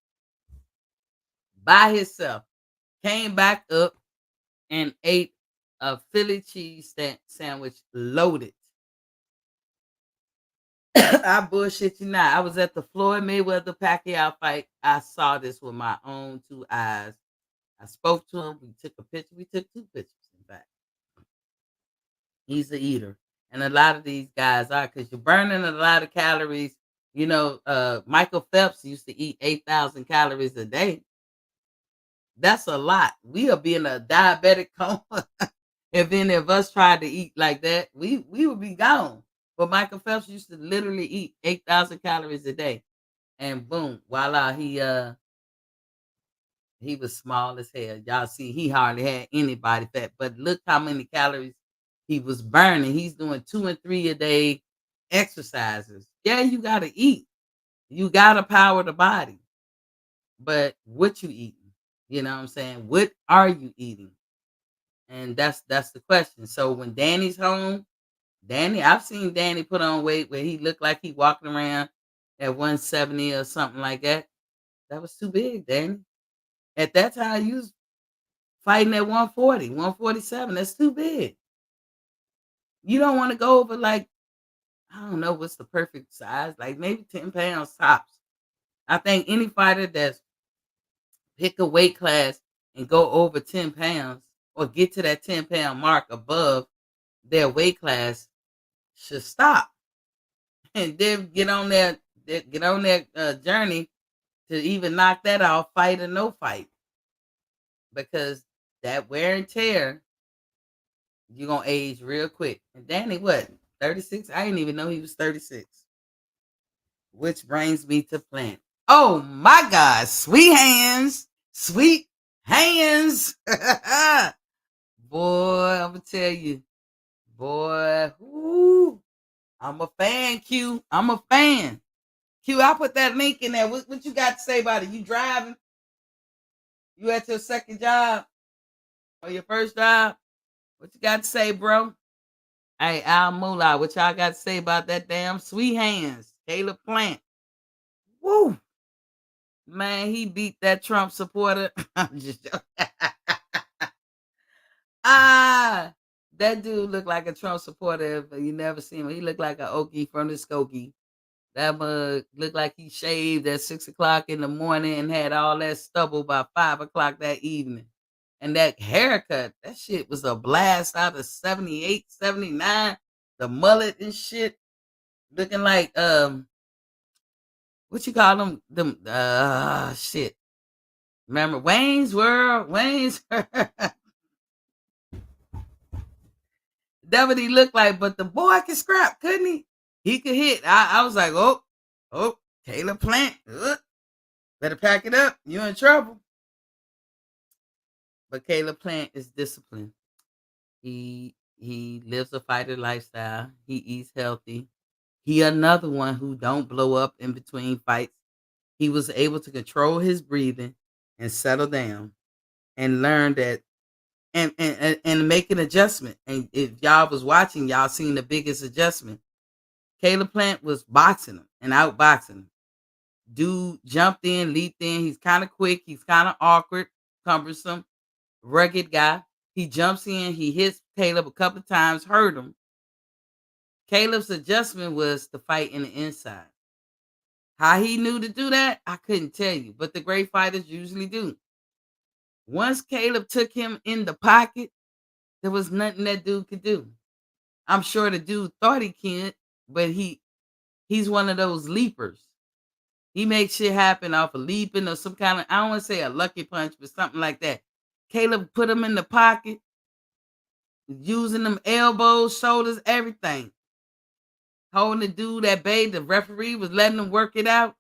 by himself. Came back up and ate a Philly cheese sandwich loaded. I bullshit you not. I was at the Floyd Mayweather Pacquiao fight. I saw this with my own two eyes. I spoke to him. We took a picture. We took two pictures, in fact. He's a eater. And a lot of these guys are because you're burning a lot of calories. Michael Phelps used to eat 8,000 calories a day. That's a lot. We'll be in a diabetic coma. If any of us tried to eat like that, we would be gone. But Michael Phelps used to literally eat 8,000 calories a day, and boom, voila, he was small as hell. Y'all see, he hardly had any body fat, but look how many calories he was burning. He's doing 2 and 3 a day exercises. Yeah, you gotta eat. You gotta power the body. But what you eating? You know what I'm saying? What are you eating? And that's the question. So when Danny's home, I've seen Danny put on weight where he looked like he walking around at 170 or something like that. That was too big, Danny. At that time, you was fighting at 140, 147. That's too big. You don't want to go over like, I don't know what's the perfect size, like maybe 10 pounds tops. I think any fighter that's pick a weight class and go over 10 pounds or get to that 10-pound mark above their weight class should stop and then get on that journey to even knock that off, fight or no fight, because that wear and tear, you're gonna age real quick. And Danny, what, 36? I didn't even know he was 36. Which brings me to Plant. Oh my God, sweet hands, sweet hands. Boy, I'm gonna tell you, boy, whoo, I'm a fan, Q. I'm a fan. Q, I'll put that link in there. What you got to say about it? You driving? You at your second job or your first job? What you got to say, bro? Hey, Al Moolah, what y'all got to say about that damn sweet hands? Caleb Plant. Woo! Man, he beat that Trump supporter. I'm just joking. Ah, that dude looked like a Trump supporter, but you never seen him. He looked like an Okie from the Skokie. That mug looked like he shaved at 6 o'clock in the morning and had all that stubble by 5 o'clock that evening. And that haircut, that shit was a blast out of 78, 79. The mullet and shit. Looking like what you call them? Them shit. Remember Wayne's World? Wayne's World. That what he looked like, but the boy could scrap, couldn't he? He could hit. I was like, oh, Caleb Plant. Better pack it up. You're in trouble. But Caleb Plant is disciplined. He lives a fighter lifestyle. He eats healthy. He another one who don't blow up in between fights. He was able to control his breathing and settle down and learn that and make an adjustment. And if y'all was watching, y'all seen the biggest adjustment. Caleb Plant was boxing him and outboxing him. Dude jumped in, leaped in. He's kind of quick. He's kind of awkward, cumbersome, rugged guy. He jumps in. He hits Caleb a couple of times, hurt him. Caleb's adjustment was to fight in the inside. How he knew to do that, I couldn't tell you, but the great fighters usually do. Once Caleb took him in the pocket, there was nothing that dude could do. I'm sure the dude thought he could, but he's one of those leapers. He makes shit happen off of leaping or some kind of, I don't want to say a lucky punch, but something like that. Caleb put him in the pocket, using them elbows, shoulders, everything. Holding the dude at bay. The referee was letting him work it out.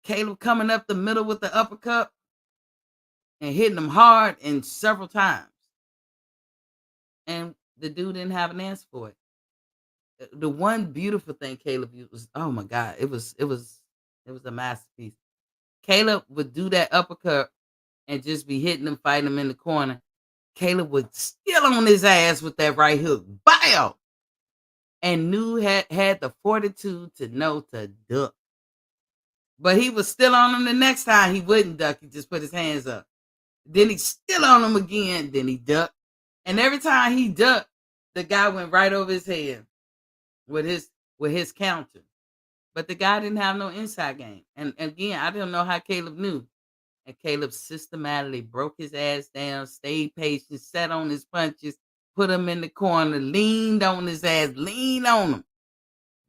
Caleb coming up the middle with the uppercut and hitting him hard and several times. And the dude didn't have an answer for it. The one beautiful thing Caleb used was, oh my God, it was a masterpiece. Caleb would do that uppercut and just be hitting him, fighting him in the corner. Caleb would still on his ass with that right hook. Bow! And knew had the fortitude to know to duck. But he was still on him the next time. He wouldn't duck. He just put his hands up. Then he still on him again. Then he ducked. And every time he ducked, the guy went right over his head with his counter. But the guy didn't have no inside game. And again, I didn't know how Caleb knew. And Caleb systematically broke his ass down, stayed patient, sat on his punches, put him in the corner, leaned on his ass, leaned on him,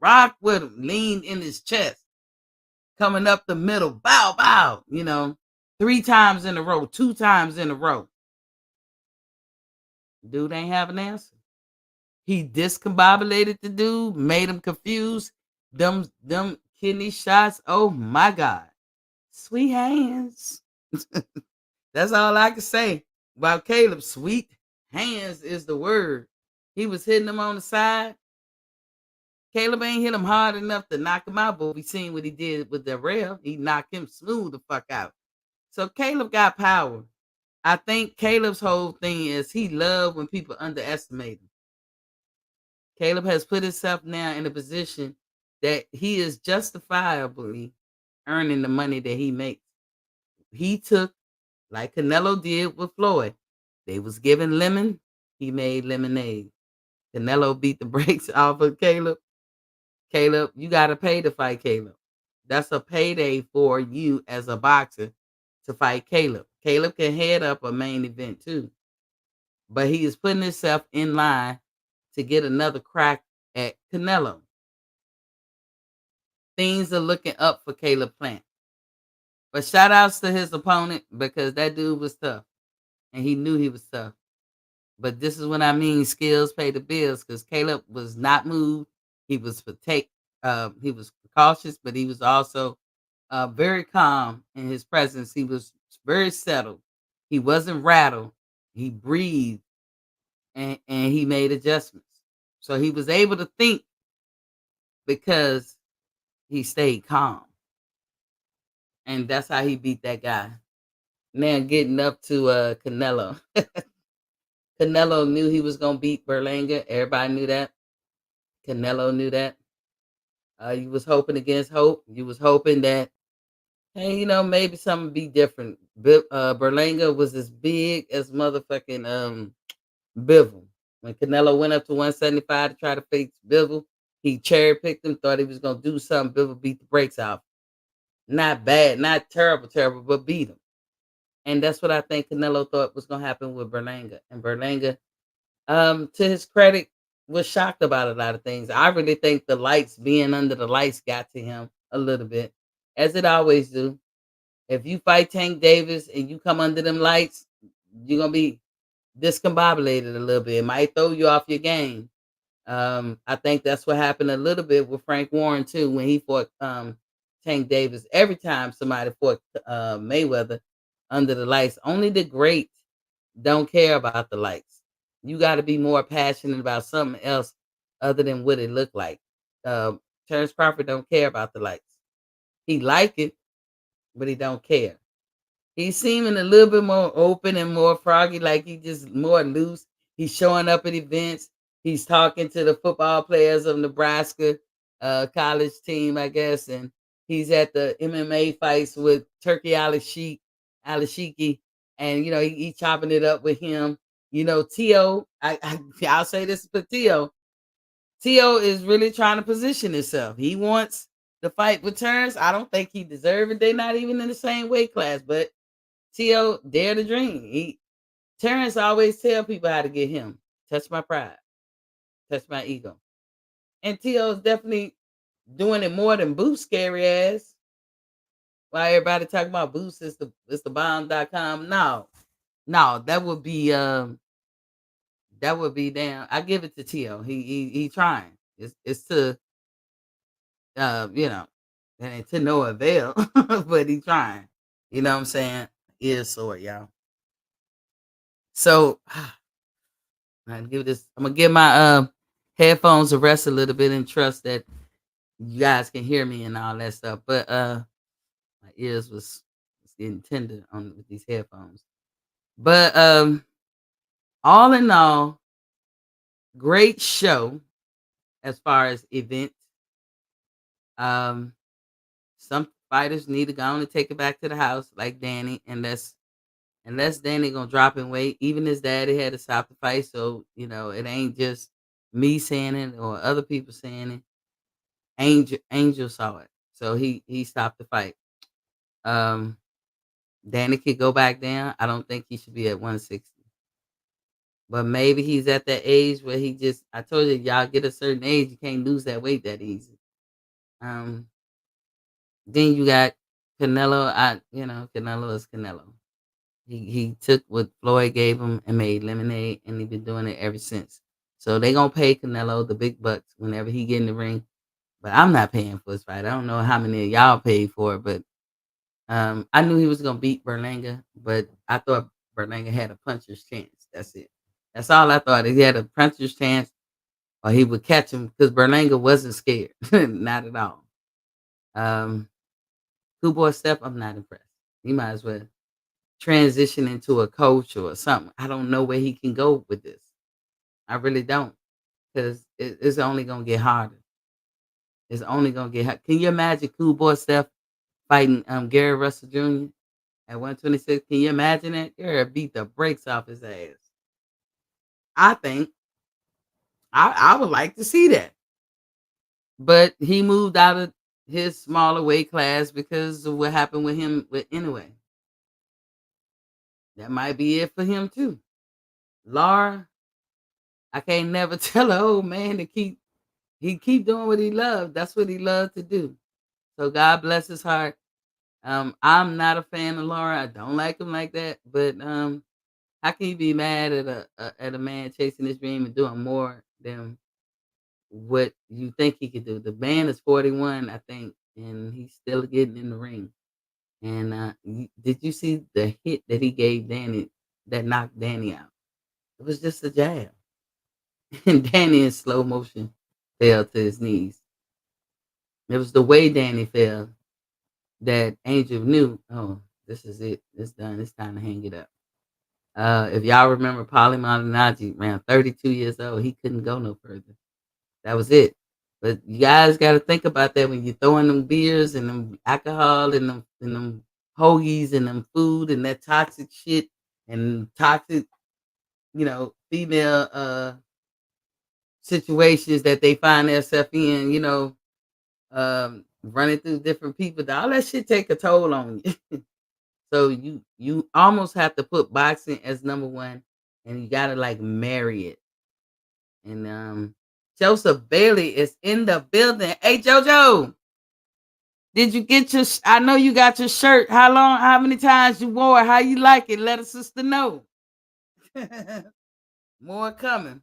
rocked with him, leaned in his chest, coming up the middle, bow, bow, 3 times in a row, 2 times in a row. Dude ain't have an answer. He discombobulated the dude, made him confused. Them kidney shots, oh my God. Sweet hands. That's all I can say about Caleb. Sweet hands is the word. He was hitting him on the side. Caleb ain't hit him hard enough to knock him out, but we seen what he did with the rail. He knocked him smooth the fuck out. So Caleb got power. I think Caleb's whole thing is he loved when people underestimate him. Caleb has put himself now in a position that he is justifiably earning the money that he makes. He took, like Canelo did with Floyd. They was given lemon, he made lemonade. Canelo beat the brakes off of Caleb. Caleb, you got to pay to fight Caleb. That's a payday for you as a boxer to fight Caleb. Caleb can head up a main event too. But he is putting himself in line to get another crack at Canelo. Things are looking up for Caleb Plant. But shout outs to his opponent because that dude was tough. And he knew he was tough. But this is what I mean, skills pay the bills, because Caleb was not moved. He was he was cautious, but he was also very calm in his presence. He was very settled. He wasn't rattled. He breathed and he made adjustments. So he was able to think because he stayed calm. And that's how he beat that guy. Now getting up to Canelo. Canelo knew he was going to beat Berlanga. Everybody knew that. Canelo knew that. You was hoping against hope. You was hoping that, hey, maybe something be different. Berlanga was as big as motherfucking Bivol. When Canelo went up to 175 to try to face Bivol, he cherry picked him, thought he was going to do something. Bivol beat the brakes off. Not bad, not terrible, but beat him. And that's what I think Canelo thought was gonna happen with Berlanga. And Berlanga, to his credit, was shocked about a lot of things. I really think the lights being under the lights got to him a little bit, as it always do. If you fight Tank Davis and you come under them lights, you're gonna be discombobulated a little bit. It might throw you off your game. I think that's what happened a little bit with Frank Warren too when he fought Tank Davis. Every time somebody fought Mayweather under the lights, only the great don't care about the lights. You got to be more passionate about something else other than what it looked like. Terrence Crawford don't care about the lights. He like it, but he don't care. He's seeming a little bit more open and more froggy, like he just more loose. He's showing up at events. He's talking to the football players of Nebraska college team, I guess, and he's at the MMA fights with Turkey Alashiki, and he chopping it up with him. Tio, I'll say this for Tio. Tio is really trying to position himself. He wants the fight with Terrence. I don't think he deserves it. They're not even in the same weight class, but T.O. dare to dream. Terrence always tell people how to get him. Touch my pride. Touch my ego. And T.O. is definitely doing it more than Boost scary ass. Why everybody talking about Boost is the bomb.com. No. No, that would be damn. I give it to T.O. He trying. It's to and to no avail, but he trying. You know what I'm saying? Is sore, y'all. So I'm gonna give my headphones a rest a little bit and trust that you guys can hear me and all that stuff. But my ears was getting tender on with these headphones. But all in all, great show as far as events. Um, some fighters need to go on and take it back to the house, like Danny, unless Danny gonna drop in weight. Even his daddy had to stop the fight, so it ain't just me saying it or other people saying it. Angel saw it, so he stopped the fight. Um, Danny could go back down. I don't think he should be at 160, but maybe he's at that age where he just. I told you, y'all get a certain age, you can't lose that weight that easy. Um, then you got Canelo. Canelo is Canelo. He took what Floyd gave him and made lemonade, and he been doing it ever since. So they gonna pay Canelo the big bucks whenever he get in the ring. But I'm not paying for his fight. I don't know how many of y'all paid for it, but I knew he was gonna beat Berlanga, but I thought Berlanga had a puncher's chance. That's it. That's all I thought. He had a puncher's chance, or he would catch him because Berlanga wasn't scared, not at all. Um, Two boy step, I'm not impressed. He might as well transition into a coach or something. I don't know where he can go with this. I really don't, because it's only gonna get harder. It's only gonna get hard. Can you imagine Cool Boy Steph fighting Gary Russell Jr. at 126? Can you imagine that? Gary beat the brakes off his ass. I think I would like to see that. But he moved out of his smaller weight class because of what happened with him with anyway. That might be it for him too. Laura, I can't never tell an old man to keep doing what he loved. That's what he loved to do. So God bless his heart. I'm not a fan of Laura. I don't like him like that. But how can you be mad at a man chasing his dream and doing more than what you think he could do? The man is 41, I think, and he's still getting in the ring. And did you see the hit that he gave Danny that knocked Danny out? It was just a jab, and Danny in slow motion fell to his knees. It was the way Danny fell that Angel knew. Oh, this is it. It's done. It's time to hang it up. If y'all remember, Paulie Malignaggi, around 32 years old, he couldn't go no further. That was it. But you guys got to think about that when you're throwing them beers and them alcohol and them hoagies and them food and that toxic shit and toxic, female situations that they find themselves in, running through different people. All that shit take a toll on you. So you almost have to put boxing as number one, and you gotta like marry it. And Joseph Bailey is in the building. Hey Jojo, did you get your? I know you got your shirt. How long? How many times you wore it? How you like it? Let a sister know. More coming.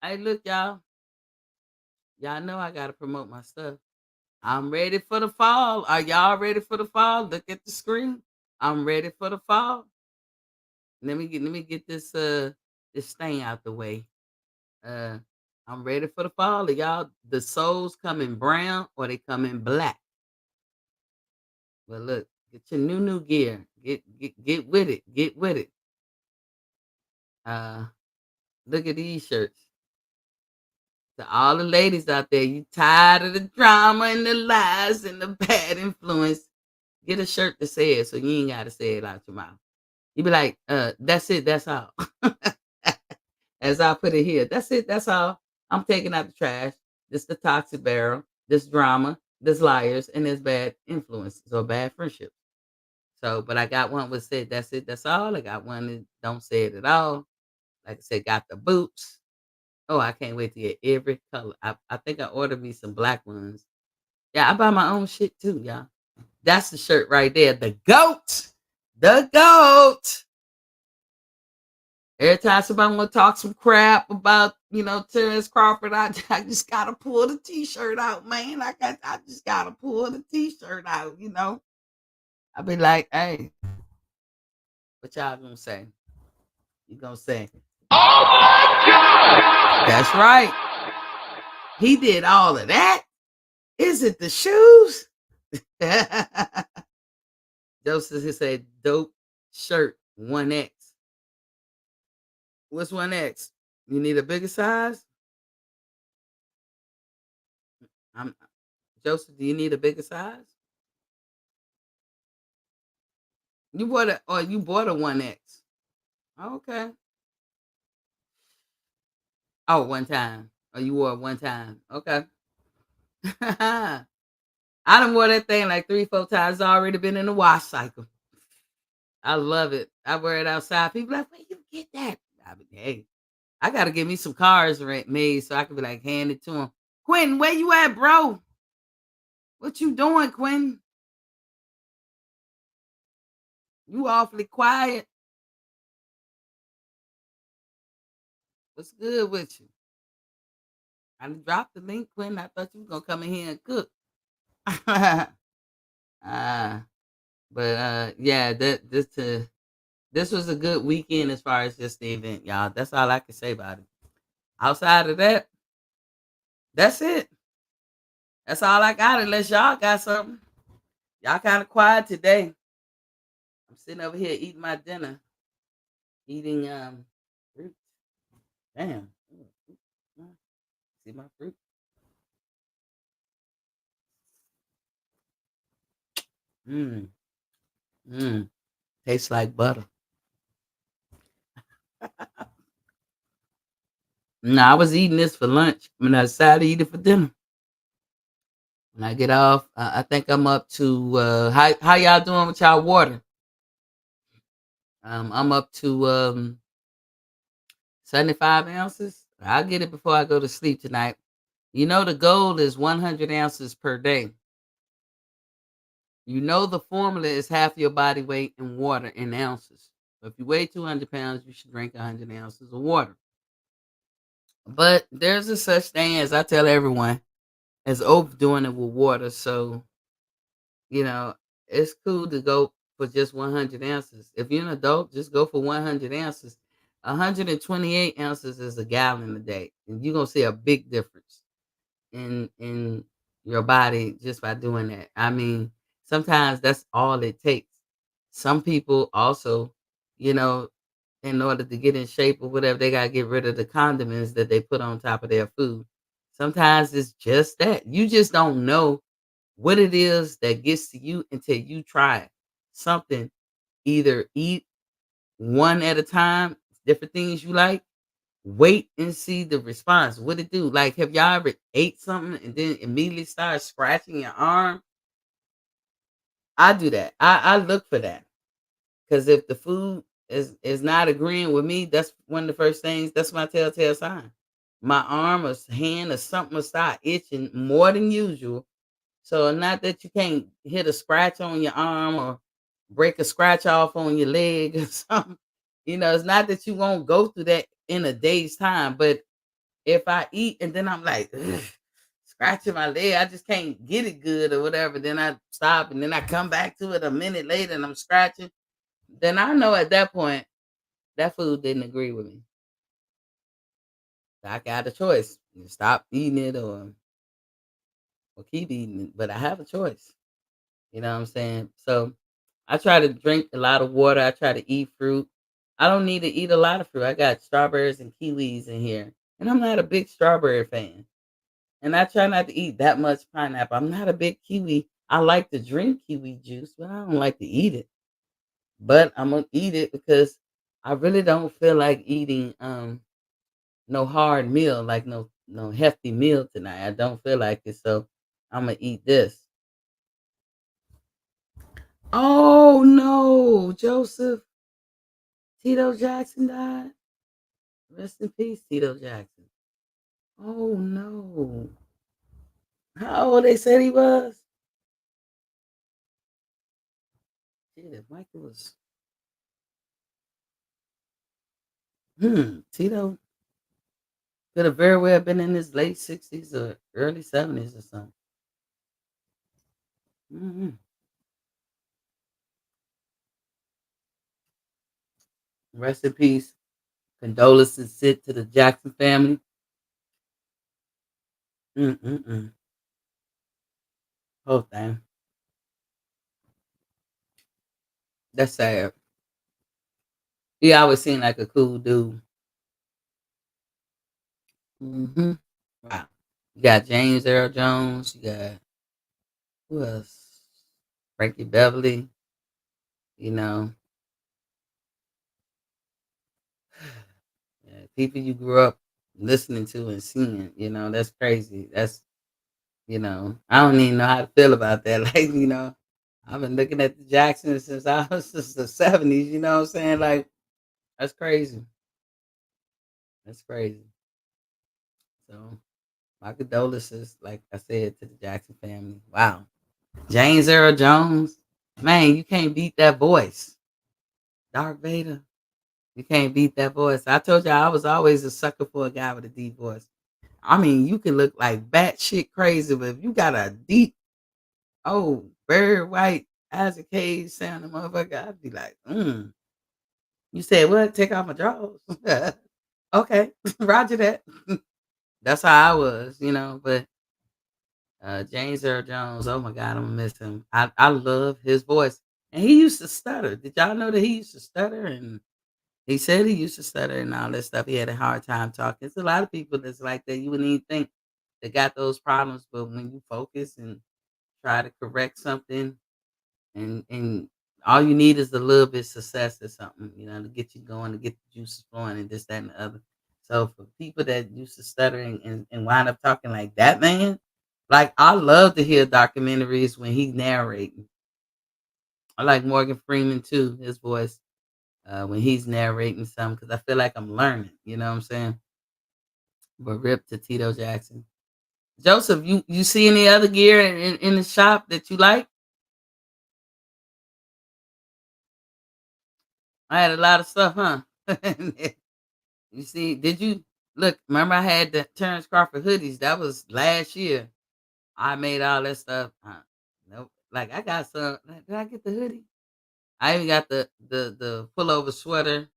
Hey, look, y'all. Y'all know I gotta promote my stuff. I'm ready for the fall. Are y'all ready for the fall? Look at the screen. I'm ready for the fall. Let me get this thing out the way. Uh I'm ready for the fall. Y'all, the souls come in brown or they come in black. Well, look, get your new gear. Get with it. Get with it. Uh Look at these shirts. To all the ladies out there, you tired of the drama and the lies and the bad influence. Get a shirt that says so you ain't gotta say it out your mouth. You be like, that's it, that's all. As I put it here, that's it, that's all. I'm taking out the trash. This the toxic barrel, this drama, this liars, and this bad influences or bad friendships. So, but I got one with said that's it, that's all. I got one that don't say it at all. Like I said, got the boots. Oh, I can't wait to get every color. I think I ordered me some black ones. Yeah, I buy my own shit too, y'all. That's the shirt right there. The goat. The goat. Every time somebody want to talk some crap about, Terrence Crawford, I just gotta pull the t-shirt out, man. I just gotta pull the t-shirt out. I be like, hey, what y'all gonna say? You gonna say, oh my God! That's right. He did all of that. Is it the shoes? Joseph, he said, dope shirt, 1X. What's 1X? You need a bigger size? I'm Joseph, do you need a bigger size? You bought a 1X. Okay. Oh, one time. Oh, you wore it one time. Okay. I done wore that thing like 3, 4 times. It's already been in the wash cycle. I love it. I wear it outside. People like, where you get that? I be, hey, I gotta get me some cars made so I can be like hand it to him. Quentin, where you at, bro? What you doing, Quentin? You awfully quiet. What's good with you? I dropped the link, Quentin. I thought you was gonna come in here and cook. uh, but yeah, this was a good weekend as far as just the event, y'all. That's all I can say about it. Outside of that, that's it. That's all I got. Unless y'all got something. Y'all kind of quiet today. I'm sitting over here eating my dinner, eating fruit. Damn. See my fruit. Mmm. Mmm. Tastes like butter. No, I was eating this for lunch. I decided to eat it for dinner. When I get off, I think I'm up to how y'all doing with y'all water? I'm up to 75 ounces. I'll get it before I go to sleep tonight. The goal is 100 ounces per day. The formula is half your body weight in water in ounces. So if you weigh 200 pounds, you should drink 100 ounces of water. But there's a such thing as I tell everyone as overdoing it with water. So, you know, it's cool to go for just 100 ounces. If you're an adult, just go for 100 ounces. 128 ounces is a gallon a day. And you're going to see a big difference in your body just by doing that. I mean, sometimes that's all it takes. Some people also, you know, in order to get in shape or whatever, they gotta get rid of the condiments that they put on top of their food. Sometimes it's just that. You just don't know what it is that gets to you until you try it. Something, either eat one at a time, different things you like, wait and see the response. What it do? Like, have y'all ever ate something and then immediately start scratching your arm? I do that. I look for that. Because if the food is not agreeing with me, that's one of the first things. That's my telltale sign. My arm or hand or something will start itching more than usual. So not that you can't hit a scratch on your arm or break a scratch off on your leg or something. It's not that you won't go through that in a day's time, but if I eat and then I'm like "Ugh," scratching my leg, I just can't get it good or whatever. Then I stop and then I come back to it a minute later and I'm scratching. Then I know at that point that food didn't agree with me. I got a choice: you stop eating it or keep eating it. But I have a choice. You know what I'm saying? So I try to drink a lot of water. I try to eat fruit. I don't need to eat a lot of fruit. I got strawberries and kiwis in here. And I'm not a big strawberry fan. And I try not to eat that much pineapple. I'm not a big kiwi. I like to drink kiwi juice, but I don't like to eat it. But I'm gonna eat it because I really don't feel like eating no hard meal, like no hefty meal tonight. I don't feel like it, so I'm gonna eat this. Oh no, Joseph. Tito Jackson died. Rest in peace, Tito Jackson. Oh no. How old they said he was? Shit, if Michael was Tito could have very well been in his late 60s or early 70s or something. hmm Rest in peace. Condolences sit to the Jackson family. Mm-mm-mm. Whole thing. That's sad. He always seemed like a cool dude. hmm Wow. You got James Earl Jones. You got who else? Frankie Beverly. You know, yeah, people you grew up listening to and seeing. That's crazy. I don't even know how to feel about that. Like, I've been looking at the Jacksons since I was since the 70s. You know what I'm saying? Like, that's crazy. That's crazy. So, my condolences, like I said, to the Jackson family. Wow. James Earl Jones. Man, you can't beat that voice. Dark Vader. You can't beat that voice. I told you I was always a sucker for a guy with a deep voice. I mean, you can look like batshit crazy, but if you got a deep, very white, as a cage sounding motherfucker, I'd be like, You said what? Take off my drawers. Okay, Roger that. That's how I was. But James Earl Jones, oh my God, I'm gonna miss him. I love his voice. And he used to stutter. Did y'all know that he used to stutter? And he said he used to stutter and all that stuff. He had a hard time talking. It's a lot of people that's like that. You wouldn't even think they got those problems, but when you focus and try to correct something, and all you need is a little bit of success or something, to get you going, to get the juices flowing, and this, that, and the other. So for people that used to stutter and wind up talking like that, man, like I love to hear documentaries when he's narrating. I like Morgan Freeman too, his voice when he's narrating something because I feel like I'm learning. You know what I'm saying? But rip to Tito Jackson. Joseph, you see any other gear in the shop that you like? I had a lot of stuff, huh? You see, did you look? Remember, I had the Terrence Crawford hoodies. That was last year. I made all that stuff. Nope. Like I got some. Did I get the hoodie? I even got the pullover sweater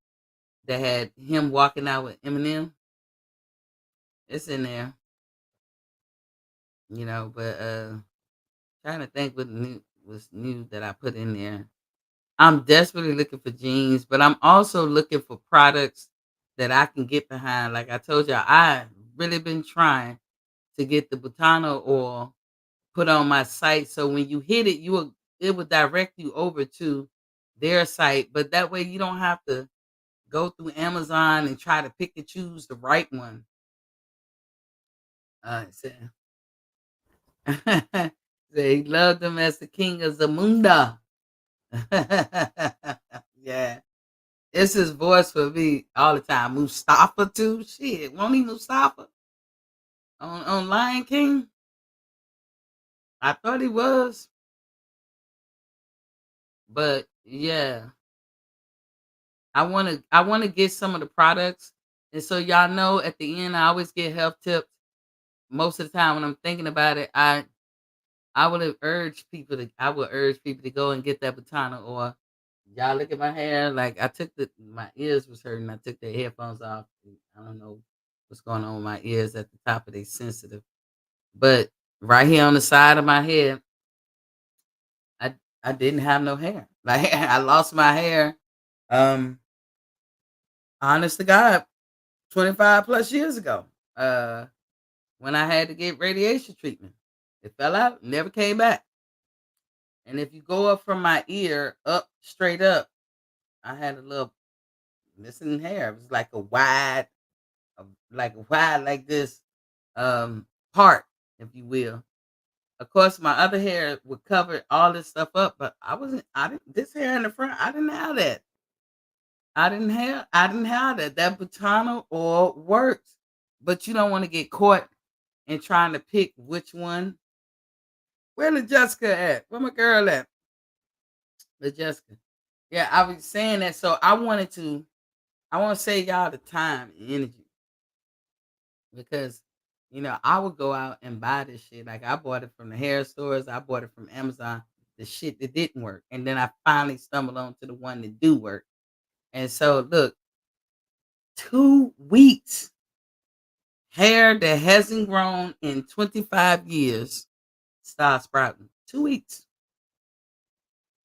that had him walking out with Eminem. It's in there, But trying to think what new was new that I put in there. I'm desperately looking for jeans, but I'm also looking for products that I can get behind. Like I told you, I really been trying to get the Botano oil put on my site. So when you hit it, it will direct you over to their site. But that way you don't have to go through Amazon and try to pick and choose the right one. So, he loved him as the king of Zamunda. Yeah. It's his voice for me all the time. Mustafa too. Shit. Won't he Mustafa on Lion King? I thought he was. But yeah. I wanna get some of the products. And so y'all know at the end I always get health tips. Most of the time when I'm thinking about it, I would urge people to go and get that Batana oil. Y'all look at my hair, like I took my ears was hurting. I took the headphones off. I don't know what's going on with my ears at the top of they sensitive. But right here on the side of my head, I I didn't have no hair. Like I lost my hair. Um, honest to God, 25 plus years ago. Uh, when I had to get radiation treatment, it fell out, never came back. And if you go up from my ear up straight up, I had a little missing hair. It was like a wide like this part, if you will. Of course, my other hair would cover all this stuff up, but I didn't this hair in the front, I didn't have that. I didn't have that. That Botano oil works. But you don't want to get caught in trying to pick which one. Where the Jessica at? Where my girl at? The Jessica. Yeah, I was saying that. So I want to save y'all the time and energy because I would go out and buy this shit. Like I bought it from the hair stores, I bought it from Amazon, the shit that didn't work. And then I finally stumbled onto the one that do work. And so look, 2 weeks, hair that hasn't grown in 25 years start sprouting. 2 weeks.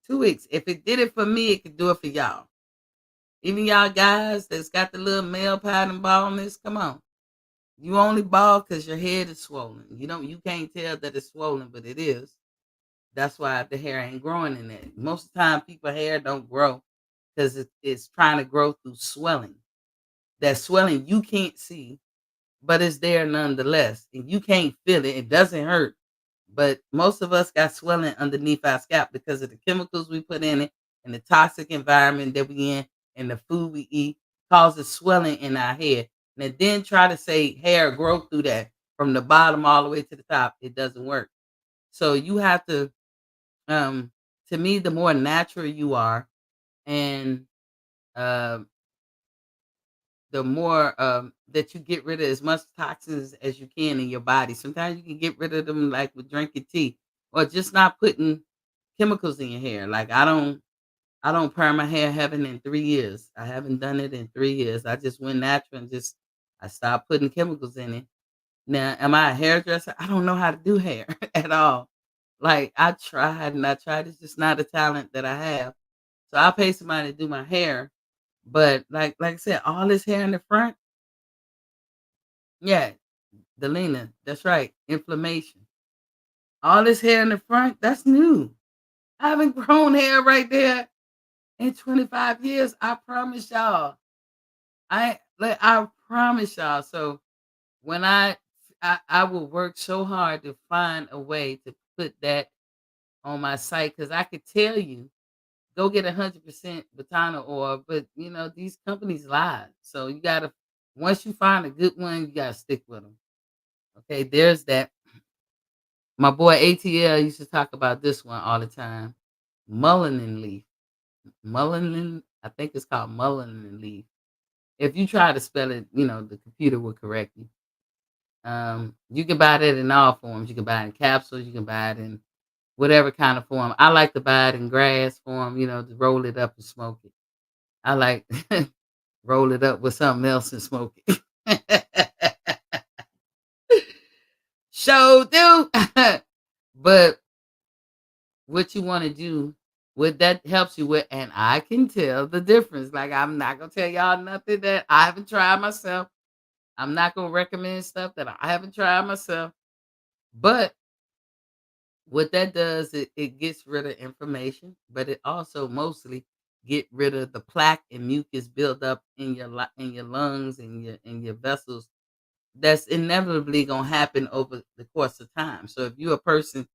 2 weeks. If it did it for me, it could do it for y'all. Even y'all guys that's got the little male pattern baldness, come on. You only bald because your head is swollen. You can't tell that it's swollen, but it is. That's why the hair ain't growing in it. Most of the time, people hair don't grow because it's trying to grow through swelling. That swelling you can't see, but it's there nonetheless, and you can't feel it. It doesn't hurt, but most of us got swelling underneath our scalp because of the chemicals we put in it and the toxic environment that we in and the food we eat causes swelling in our head. And then try to say hair grow through that from the bottom all the way to the top. It doesn't work. So you have um, to me, the more natural you are, and uh, the more that you get rid of as much toxins as you can in your body. Sometimes you can get rid of them like with drinking tea or just not putting chemicals in your hair. Like I don't perm my hair haven't in 3 years. I haven't done it in 3 years. I just went natural and just I stopped putting chemicals in it. Now, am I a hairdresser? I don't know how to do hair at all. Like I tried and I tried. It's just not a talent that I have. So I pay somebody to do my hair. But like I said, all this hair in the front, yeah, Delina, that's right. Inflammation. All this hair in the front, that's new. I haven't grown hair right there in 25 years. I promise y'all. I promise y'all. So when I will work so hard to find a way to put that on my site because I could tell you go get 100% Batana oil, but these companies lie. So you gotta once you find a good one, you gotta stick with them. Okay, there's that. My boy ATL used to talk about this one all the time. Mullein leaf. Mullein, I think it's called mullein leaf. If you try to spell it, the computer will correct you. You can buy that in all forms. You can buy it in capsules. You can buy it in whatever kind of form. I like to buy it in grass form. To roll it up and smoke it. I like roll it up with something else and smoke it. Show do. But what you want to do, what that helps you with, and I can tell the difference. Like I'm not gonna tell y'all nothing that I haven't tried myself. I'm not gonna recommend stuff that I haven't tried myself. But what that does, it gets rid of inflammation, but it also mostly get rid of the plaque and mucus built up in in your lungs and your vessels. That's inevitably gonna happen over the course of time. So if you're a person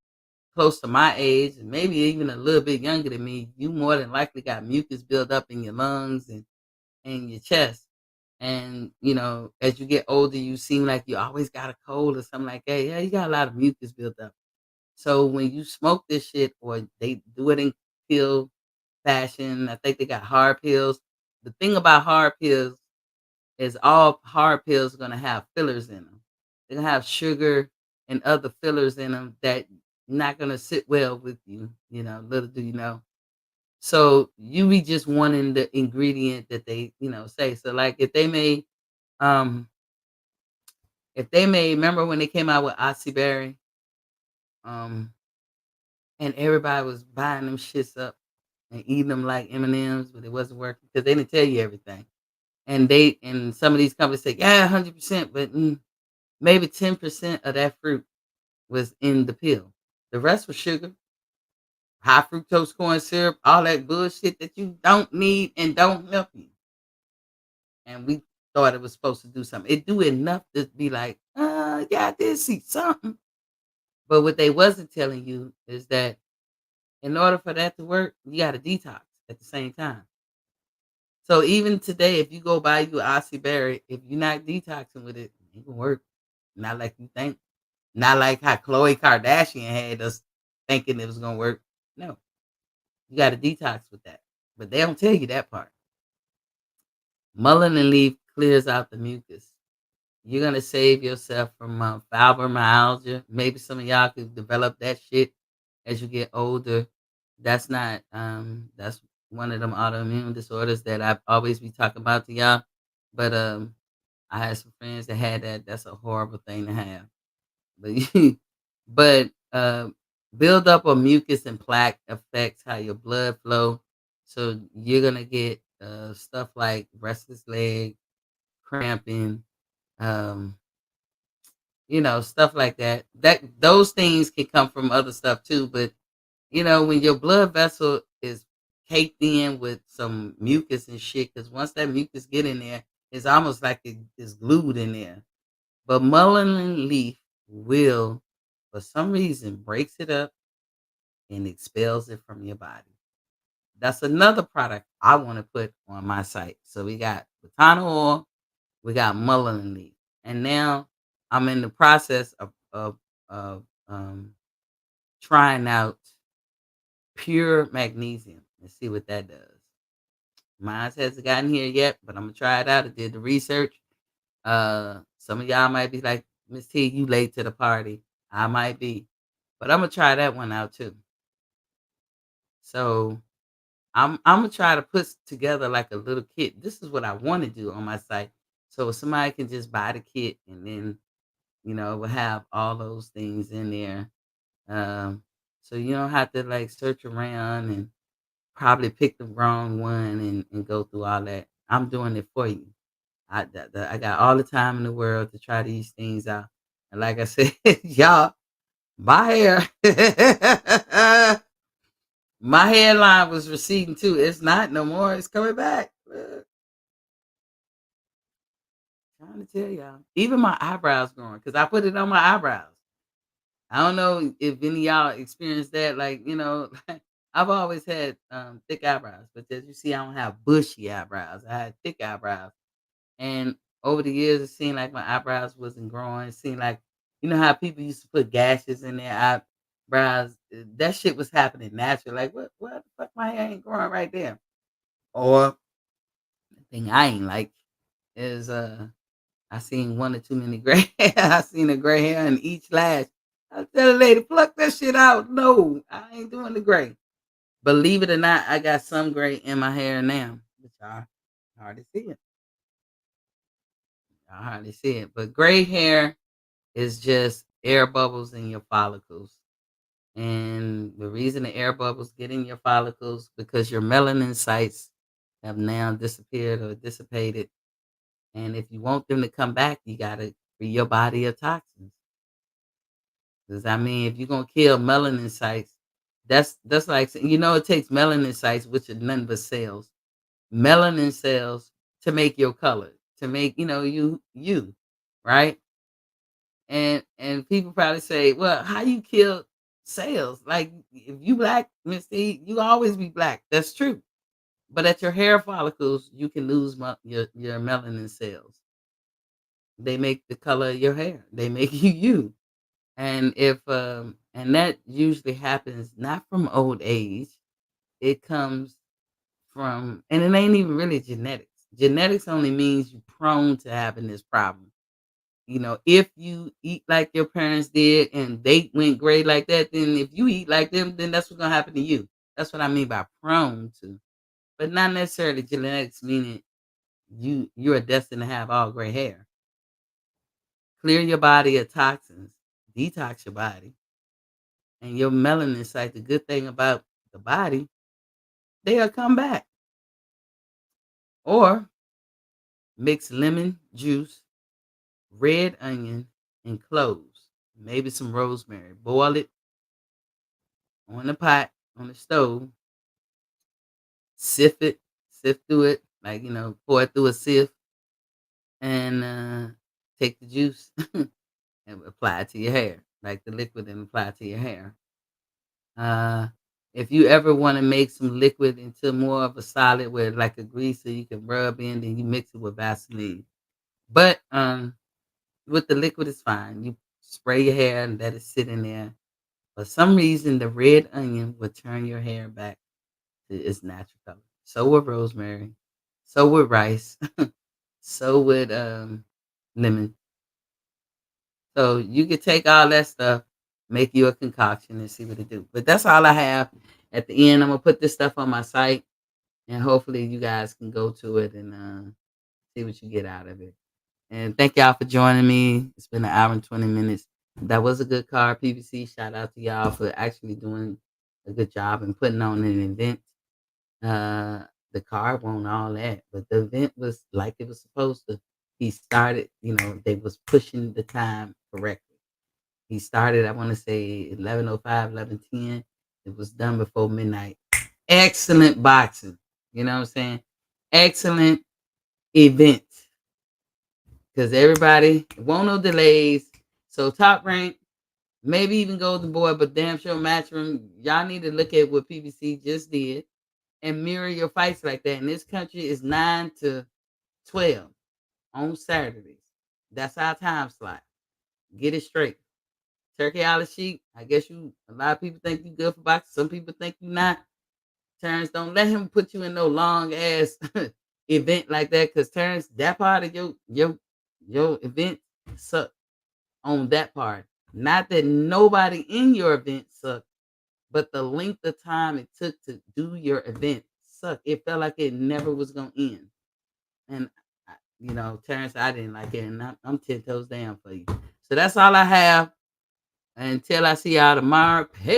close to my age, and maybe even a little bit younger than me, you more than likely got mucus built up in your lungs and your chest. And as you get older, you seem like you always got a cold or something like that. Yeah, you got a lot of mucus built up. So when you smoke this shit, or they do it in pill fashion, I think they got hard pills. The thing about hard pills is all hard pills are gonna have fillers in them. They're gonna have sugar and other fillers in them that not gonna sit well with you. Little do you know. So you be just wanting the ingredient that they say. So like um if they made, remember when they came out with Aussie Berry, um, and everybody was buying them shits up and eating them like M&Ms, but it wasn't working because they didn't tell you everything. And some of these companies say, yeah, 100%, but maybe 10% of that fruit was in the pill. The rest was sugar, high fructose corn syrup, all that bullshit that you don't need and don't help you. And we thought it was supposed to do something. It do enough to be like, yeah, I did see something. But what they wasn't telling you is that in order for that to work, you got to detox at the same time. So even today, if you go buy you Aussie Berry, if you're not detoxing with it, it ain't gonna work. Not like you think. Not like how Khloe Kardashian had us thinking it was gonna work. No, you got to detox with that. But they don't tell you that part. Mullein and leaf clears out the mucus. You're gonna save yourself from fibromyalgia. Maybe some of y'all could develop that shit as you get older. That's one of them autoimmune disorders that I always be talking about to y'all. But I had some friends that had that. That's a horrible thing to have. But but build up of mucus and plaque affects how your blood flow. So you're gonna get stuff like restless leg, cramping, um, stuff like that. Those things can come from other stuff too. But when your blood vessel is caked in with some mucus and shit, because once that mucus get in there, it's almost like it is glued in there. But mullein leaf will, for some reason, breaks it up and expels it from your body. That's another product I want to put on my site. So we got botana oil, we got mullein leaf, and now I'm in the process of trying out pure magnesium and see what that does. Mine hasn't gotten here yet, but I'm gonna try it out. I did the research. Some of y'all might be like, Miss T, you late to the party. I might be, but I'm gonna try that one out too. So I'm gonna try to put together like a little kit. This is what I want to do on my site. So somebody can just buy the kit and then we'll have all those things in there. Um, so you don't have to like search around and probably pick the wrong one and go through all that. I'm doing it for you. I got all the time in the world to try these things out. And like I said, y'all, my hair, my hairline was receding too. It's not no more. It's coming back. Trying to tell y'all. Even my eyebrows growing because I put it on my eyebrows. I don't know if any of y'all experienced that. Like, I've always had thick eyebrows, but as you see, I don't have bushy eyebrows. I had thick eyebrows. And over the years, it seemed like my eyebrows wasn't growing. It seemed like, how people used to put gashes in their eyebrows. That shit was happening naturally. Like, what the fuck, my hair ain't growing right there. Or the thing I ain't like is I seen one or too many gray hair. I seen a gray hair in each lash. I tell the lady, pluck that shit out. No, I ain't doing the gray. Believe it or not, I got some gray in my hair now. But y'all hardly see it. I hardly see it. But gray hair is just air bubbles in your follicles. And the reason the air bubbles get in your follicles because your melanin sites have now disappeared or dissipated. And if you want them to come back, you gotta free your body of toxins. Because I mean, if you're gonna kill melanin sites, that's like it takes melanin sites, which are nothing but cells, melanin cells to make your color, to make you, right? And people probably say, well, how you kill? cells. Like if you black, Miss C, you always be black. That's true. But at your hair follicles, you can lose your melanin cells. They make the color of your hair. They make you you. And if and that usually happens not from old age. It comes from, and it ain't even really genetics. Genetics only means you're prone to having this problem. If you eat like your parents did and they went gray like that, then if you eat like them, then that's what's gonna happen to you. That's what I mean by prone to, but not necessarily genetics meaning you are destined to have all gray hair. Clear your body of toxins, detox your body, and your melanin site. The good thing about the body, they'll come back. Or mix lemon juice, red onion, and cloves, maybe some rosemary. Boil it on the pot, on the stove, sift it, sift through it, like, pour it through a sieve, and take the juice and apply it to your hair, like the liquid, and apply it to your hair. Uh, if you ever want to make some liquid into more of a solid, where like a grease, so you can rub in, then you mix it with Vaseline. But with the liquid, it's fine. You spray your hair and let it sit in there. For some reason, the red onion will turn your hair back to its natural color. So would rosemary. So would rice. So would lemon. So you could take all that stuff, make you a concoction, and see what it do. But that's all I have. At the end, I'm gonna put this stuff on my site, and hopefully you guys can go to it and see what you get out of it. And thank y'all for joining me. It's been an hour and 20 minutes. That was a good card, PVC. Shout out to y'all for actually doing a good job and putting on an event. The card won't all that, but the event was like it was supposed to. He started, they was pushing the time correctly. He started, I want to say 11:05, 11:10. It was done before midnight. Excellent boxing. You know what I'm saying? Excellent event. Because everybody won't no delays. So Top Rank, maybe even Golden Boy, but damn sure Matchroom. Y'all need to look at what PBC just did and mirror your fights like that. In this country, is 9 to 12 on Saturdays. That's our time slot. Get it straight. Turkey out of sheep. I guess a lot of people think you good for boxing. Some people think you not. Terrence, don't let him put you in no long ass event like that. Cause Terrence, that part of your event sucked on that part. Not that nobody in your event sucked, but the length of time it took to do your event sucked. It felt like it never was gonna end. And Terrence, I didn't like it, and I'm 10 toes down for you. So that's all I have. Until I see y'all tomorrow.